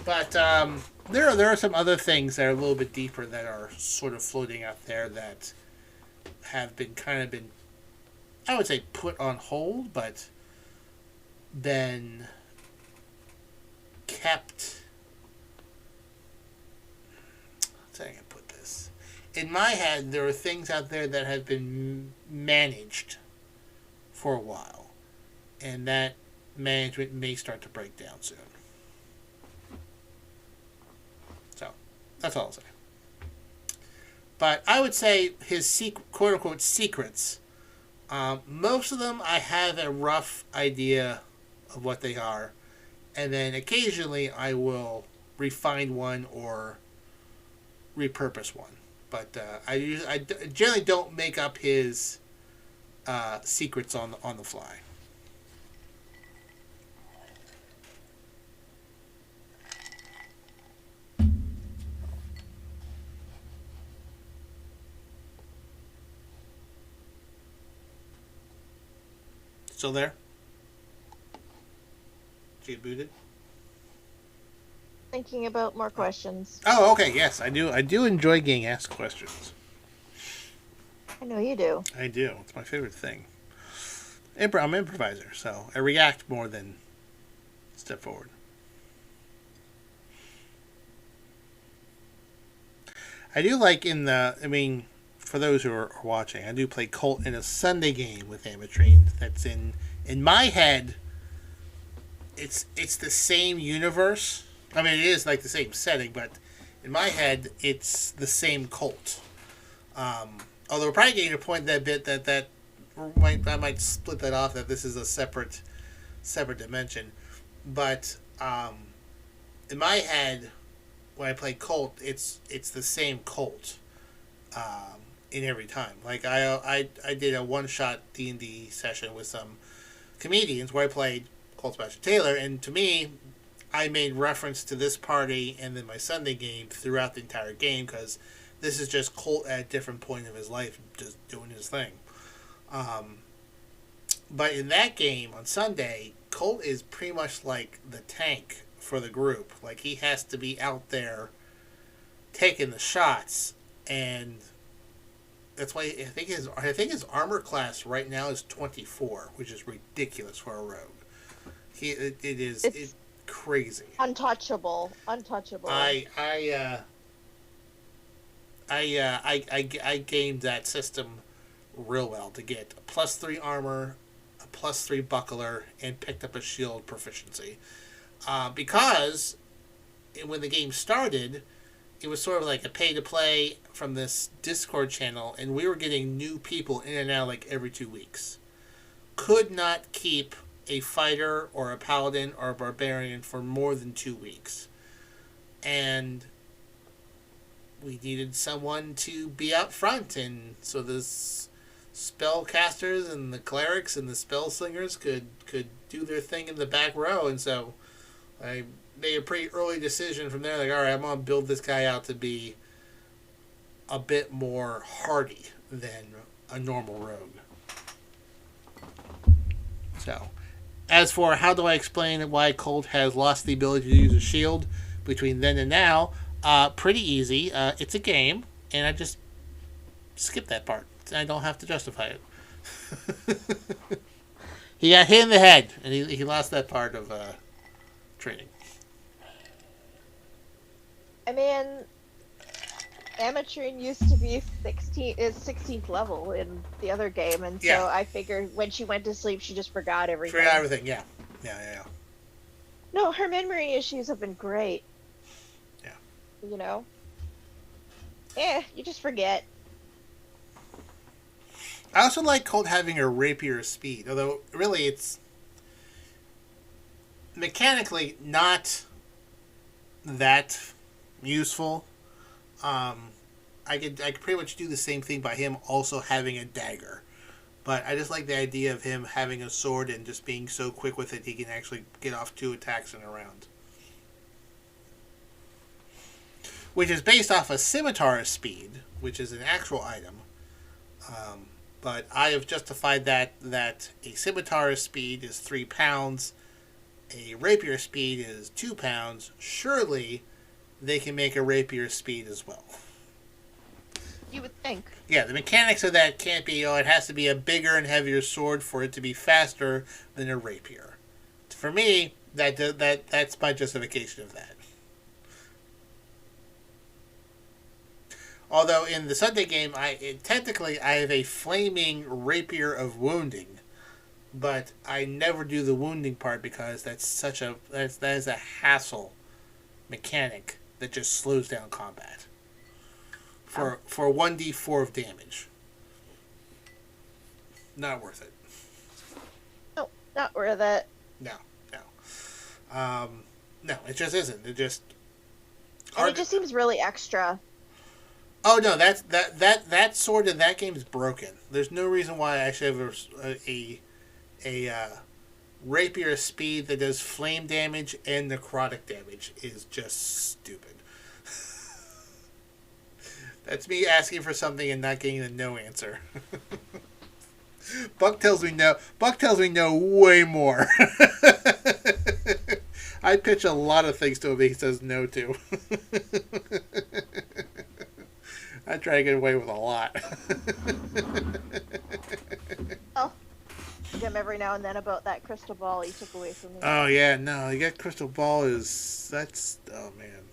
But there are some other things that are a little bit deeper that are sort of floating out there that have been I would say, put on hold, but been kept. How can I put this? In my head, there are things out there that have been managed for a while, and that management may start to break down soon. So, that's all I'll say. But I would say his quote-unquote secrets, most of them I have a rough idea of what they are, and then occasionally I will refine one or repurpose one. But I generally don't make up his secrets on the fly. Still there? Did you get booted? Thinking about more questions. Oh, okay. Yes, I do. I do enjoy getting asked questions. I know you do. I do. It's my favorite thing. I'm an improviser, so I react more than step forward. I do like for those who are watching, I do play Colt in a Sunday game with Ametrine. That's in my head. It's the same universe. I mean, it is like the same setting, but in my head, it's the same Colt. Although we're probably getting to a point that I might split that off. That this is a separate dimension, but in my head, when I play Colt, it's the same Colt. In every time. Like I did a one-shot D&D session with some comedians where I played Colt Sebastian Taylor, and to me, I made reference to this party and then my Sunday game throughout the entire game, because this is just Colt at a different point of his life, just doing his thing. But in that game on Sunday, Colt is pretty much like the tank for the group. Like, he has to be out there taking the shots, and that's why I think his armor class right now is 24, which is ridiculous for a rogue. It's crazy. Untouchable. I gamed that system real well to get a +3 armor, a +3 buckler, and picked up a shield proficiency. Because when the game started, it was sort of like a pay-to-play from this Discord channel, and we were getting new people in and out like every 2 weeks. Could not keep a fighter or a paladin or a barbarian for more than 2 weeks. And we needed someone to be up front, and so the spellcasters and the clerics and the spell slingers could do their thing in the back row, and so I made a pretty early decision from there. Like, all right, I'm gonna build this guy out to be a bit more hardy than a normal rogue. So, as for how do I explain why Colt has lost the ability to use a shield between then and now, pretty easy. It's a game, and I just skip that part. I don't have to justify it. He got hit in the head, and he lost that part of training. I mean, Ametrine used to be 16th level in the other game, and so Yeah. I figured when she went to sleep, she just forgot everything. Forgot everything, yeah. Yeah. No, her memory issues have been great. Yeah. You know? You just forget. I also like Colt having a rapier speed, although really it's mechanically not that useful. I could pretty much do the same thing by him also having a dagger, but I just like the idea of him having a sword and just being so quick with it he can actually get off 2 attacks in a round, which is based off a scimitar speed, which is an actual item. But I have justified that a scimitar speed is 3 pounds, a rapier speed is 2 pounds. Surely they can make a rapier speed as well. You would think. Yeah, the mechanics of that can't be, it has to be a bigger and heavier sword for it to be faster than a rapier. For me, that's my justification of that. Although in the Sunday game, technically I have a flaming rapier of wounding, but I never do the wounding part because that is a hassle mechanic that just slows down combat for 1d4 of damage. Not worth it. No, not worth it. No. No, it just isn't. It just. And it just seems really extra. Oh no, that sword in that game is broken. There's no reason why I should have a rapier speed that does flame damage and necrotic damage. Is just stupid. That's me asking for something and not getting a no answer. Buck tells me no. Buck tells me no way more. I pitch a lot of things to him that he says no to. I try to get away with a lot. Oh, I get him every now and then about that crystal ball he took away from me. Oh yeah, no, you got crystal ball oh man.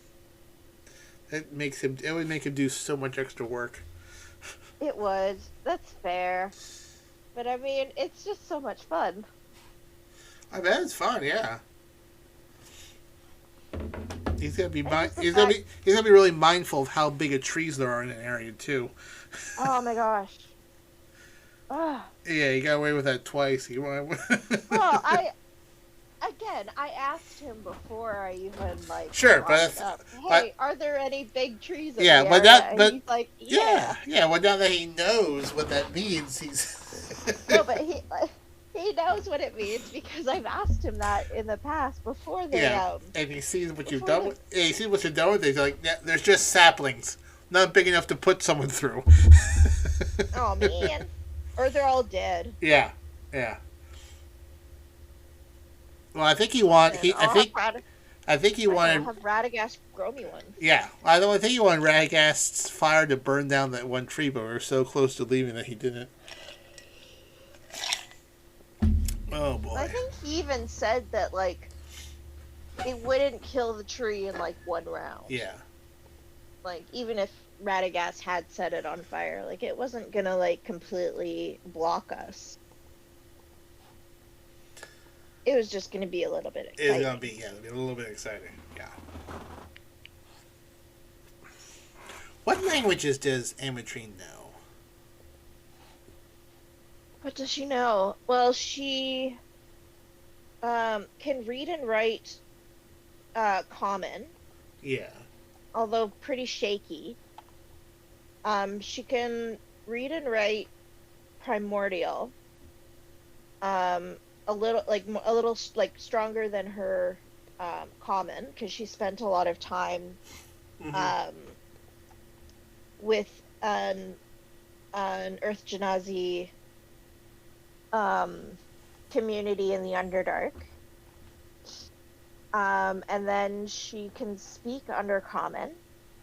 It would make him do so much extra work. It would. That's fair. But I mean, it's just so much fun. I bet it's fun, yeah. He's gonna be he's gonna be really mindful of how big of trees there are in an area too. Oh my gosh. Yeah, you got away with that twice. Well, I asked him before I even sure, hey, are there any big trees in yeah, the but area? but he's like, yeah. Well, now that he knows what that means, he's no, but he knows what it means because I've asked him that in the past before they and he sees what you've done. He sees what you've done with it. He's like, yeah, there's just saplings, not big enough to put someone through. Oh man, or they're all dead. Yeah. Well, I think he wanted. I think he wanted. Have Radagast grow me one. Yeah, I think he wanted Radagast's fire to burn down that one tree, but we were so close to leaving that he didn't. Oh boy! I think he even said that it wouldn't kill the tree in one round. Yeah. Even if Radagast had set it on fire, it wasn't gonna completely block us. It was just gonna be a little bit exciting. It's gonna be a little bit exciting. Yeah. What languages does Ametrine know? What does she know? Well, she can read and write Common. Yeah. Although pretty shaky. She can read and write primordial. A little like stronger than her common, because she spent a lot of time Mm-hmm. with an Earth Genasi community in the Underdark. And then she can speak Undercommon,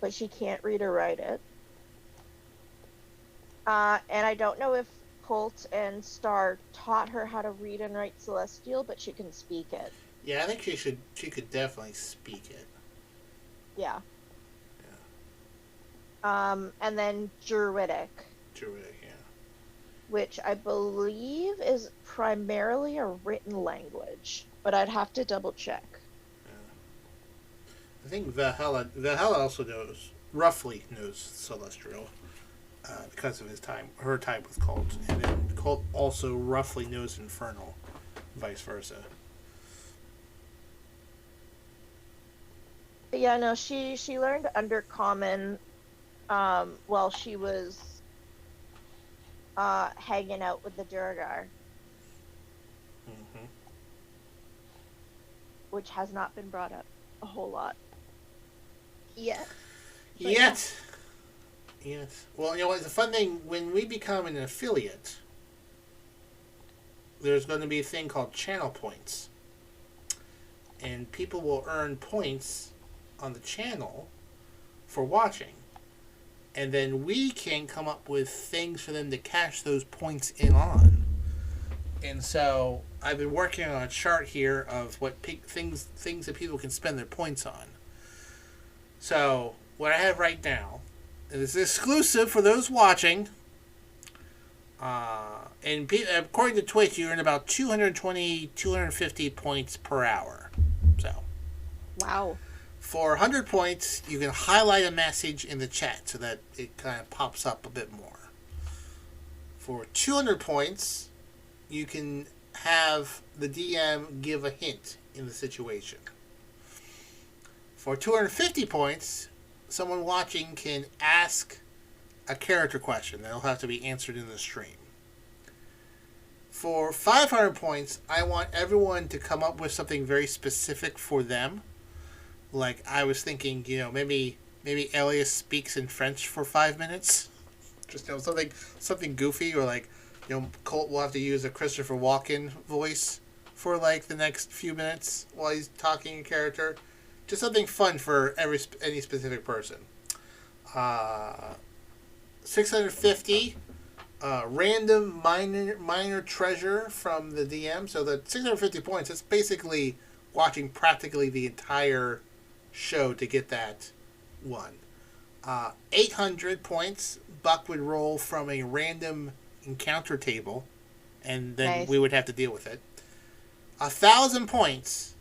but she can't read or write it. And I don't know if Colt and Star taught her how to read and write Celestial, but she can speak it. Yeah, I think she should. She could definitely speak it. Yeah. Yeah. And then Druidic, Druidic, yeah. which I believe is primarily a written language, but I'd have to double check. Yeah. I think Valhalla also roughly knows Celestial, because of her time with Colt, and then Colt also roughly knows Infernal, vice versa. But yeah, no, she learned Undercommon while she was hanging out with the Durgar, Mm-hmm. which has not been brought up a whole lot yet. But Yet. Yes. Well, it's a fun thing. When we become an affiliate, there's going to be a thing called channel points. And people will earn points on the channel for watching. And then we can come up with things for them to cash those points in on. And so I've been working on a chart here of what things that people can spend their points on. So what I have right now is exclusive for those watching. And according to Twitch, you earn about 220, 250 points per hour. So, wow. for 100 points, you can highlight a message in the chat so that it kind of pops up a bit more. For 200 points, you can have the DM give a hint in the situation. For 250 points, someone watching can ask a character question that'll have to be answered in the stream. For 500 points, I want everyone to come up with something very specific for them. Like, I was thinking, maybe Elias speaks in French for 5 minutes. Just something goofy, or like, Colt will have to use a Christopher Walken voice for like the next few minutes while he's talking in character. Just something fun for any specific person. 650, random minor treasure from the DM. So the 650 points, that's basically watching practically the entire show to get that one. 800 points, Buck would roll from a random encounter table, and then we would have to deal with it. 1,000 points,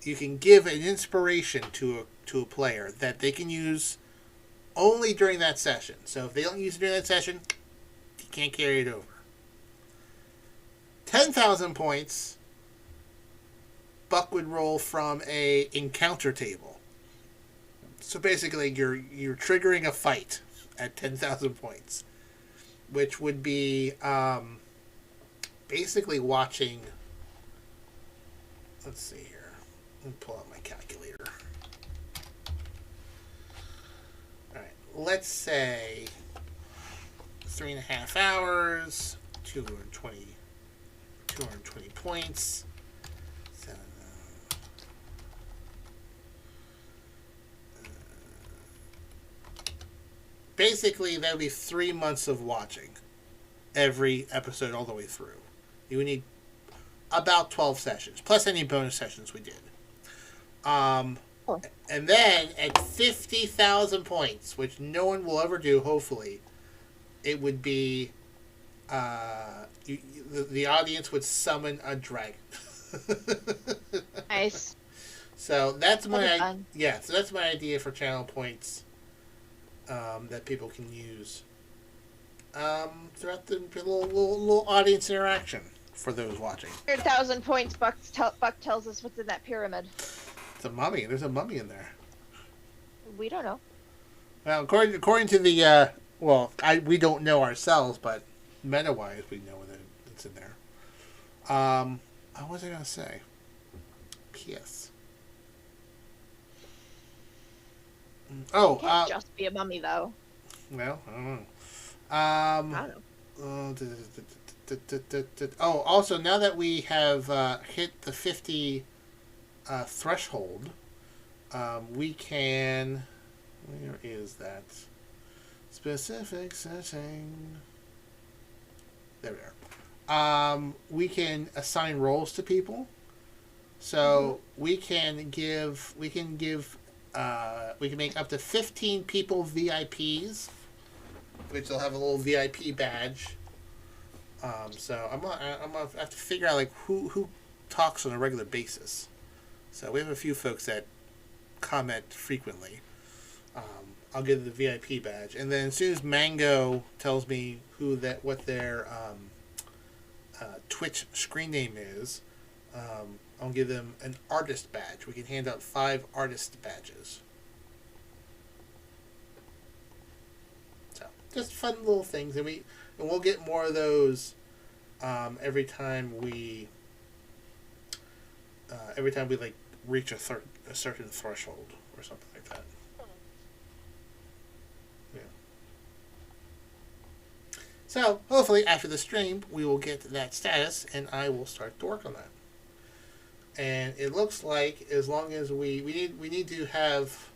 you can give an inspiration to a player that they can use only during that session. So if they don't use it during that session, you can't carry it over. 10,000 points, Buck would roll from a encounter table. So basically, you're triggering a fight at 10,000 points, which would be basically watching. Let's see here. Let me pull out my calculator. All right, let's say 3.5 hours, 220 points. Basically, that would be 3 months of watching every episode all the way through. You would need about 12 sessions, plus any bonus sessions we did. And then at 50,000 points, which no one will ever do, hopefully, it would be the audience would summon a dragon. Nice. So that's my So that's my idea for channel points that people can use throughout the little audience interaction for those watching. 100,000 points. Buck tells us what's in that pyramid. It's a mummy. There's a mummy in there. We don't know. Well, according to the Well, we don't know ourselves, but meta-wise, we know that it's in there. What was I gonna say? P.S. Oh, Can't just be a mummy though. well, I don't know. I don't know. Oh, also, now that we have hit the 50 threshold, we can. Where is that? Specific setting. There we are. We can assign roles to people. So we can make up to 15 people VIPs, which will have a little VIP badge. So I'm gonna have to figure out like who talks on a regular basis. So we have a few folks that comment frequently. I'll give the VIP badge, and then as soon as Mango tells me what their Twitch screen name is, I'll give them an artist badge. We can hand out 5 artist badges. So just fun little things, and we'll get more of those every time we like reach a certain threshold or something like that. Yeah. So hopefully after the stream we will get that status, and I will start to work on that. And it looks like as long as we need to have,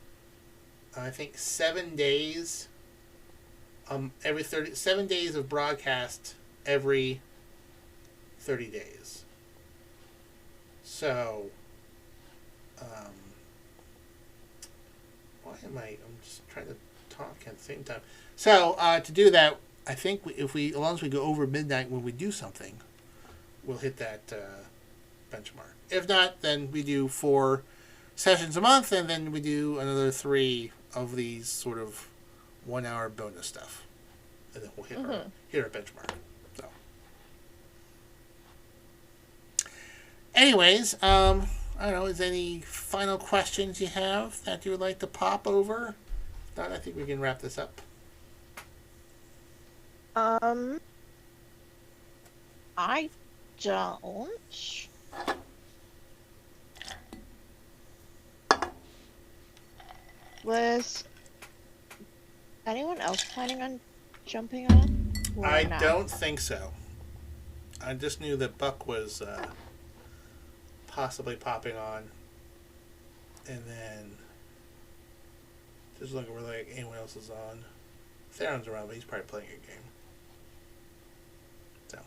I think 7 days. Every 7 days of broadcast every 30 days. So, why am I'm just trying to talk at the same time. So, to do that, I think as long as we go over midnight when we do something, we'll hit that benchmark. If not, then we do 4 sessions a month, and then we do another 3 of these sort of 1 hour bonus stuff, and then we'll hit our benchmark. So, anyways, I don't know. Is there any final questions you have that you would like to pop over? If not, I think we can wrap this up. I don't. Was anyone else planning on jumping on? I don't think so. I just knew that Buck was possibly popping on, and then just looking where like anyone else is on. Theron's around, but he's probably playing a game. So.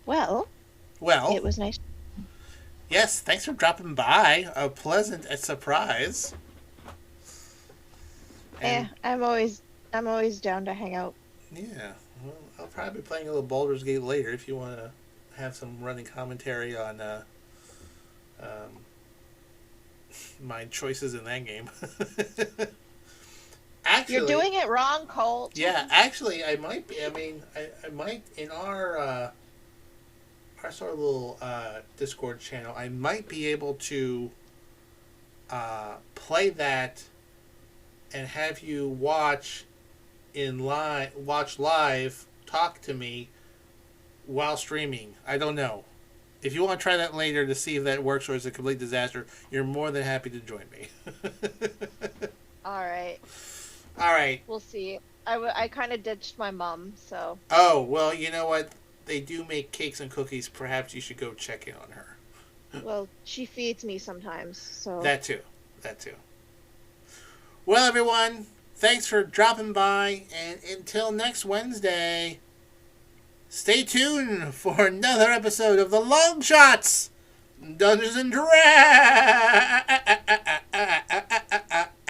Well, it was nice. Yes, thanks for dropping by. A pleasant surprise. And, I'm always down to hang out. Yeah, well, I'll probably be playing a little Baldur's Gate later if you want to have some running commentary on my choices in that game. Actually, you're doing it wrong, Colt. Yeah, actually, I might be. I mean, I might in our sort of little Discord channel, I might be able to play that and have you watch live, talk to me while streaming. I don't know. If you want to try that later to see if that works or is a complete disaster, you're more than happy to join me. All right. All right. We'll see. I kind of ditched my mom, so. Oh, well, you know what? They do make cakes and cookies. Perhaps you should go check in on her. Well, she feeds me sometimes, so. That too. Well, everyone, thanks for dropping by, and until next Wednesday, stay tuned for another episode of the Longshots Dungeons and Dragons.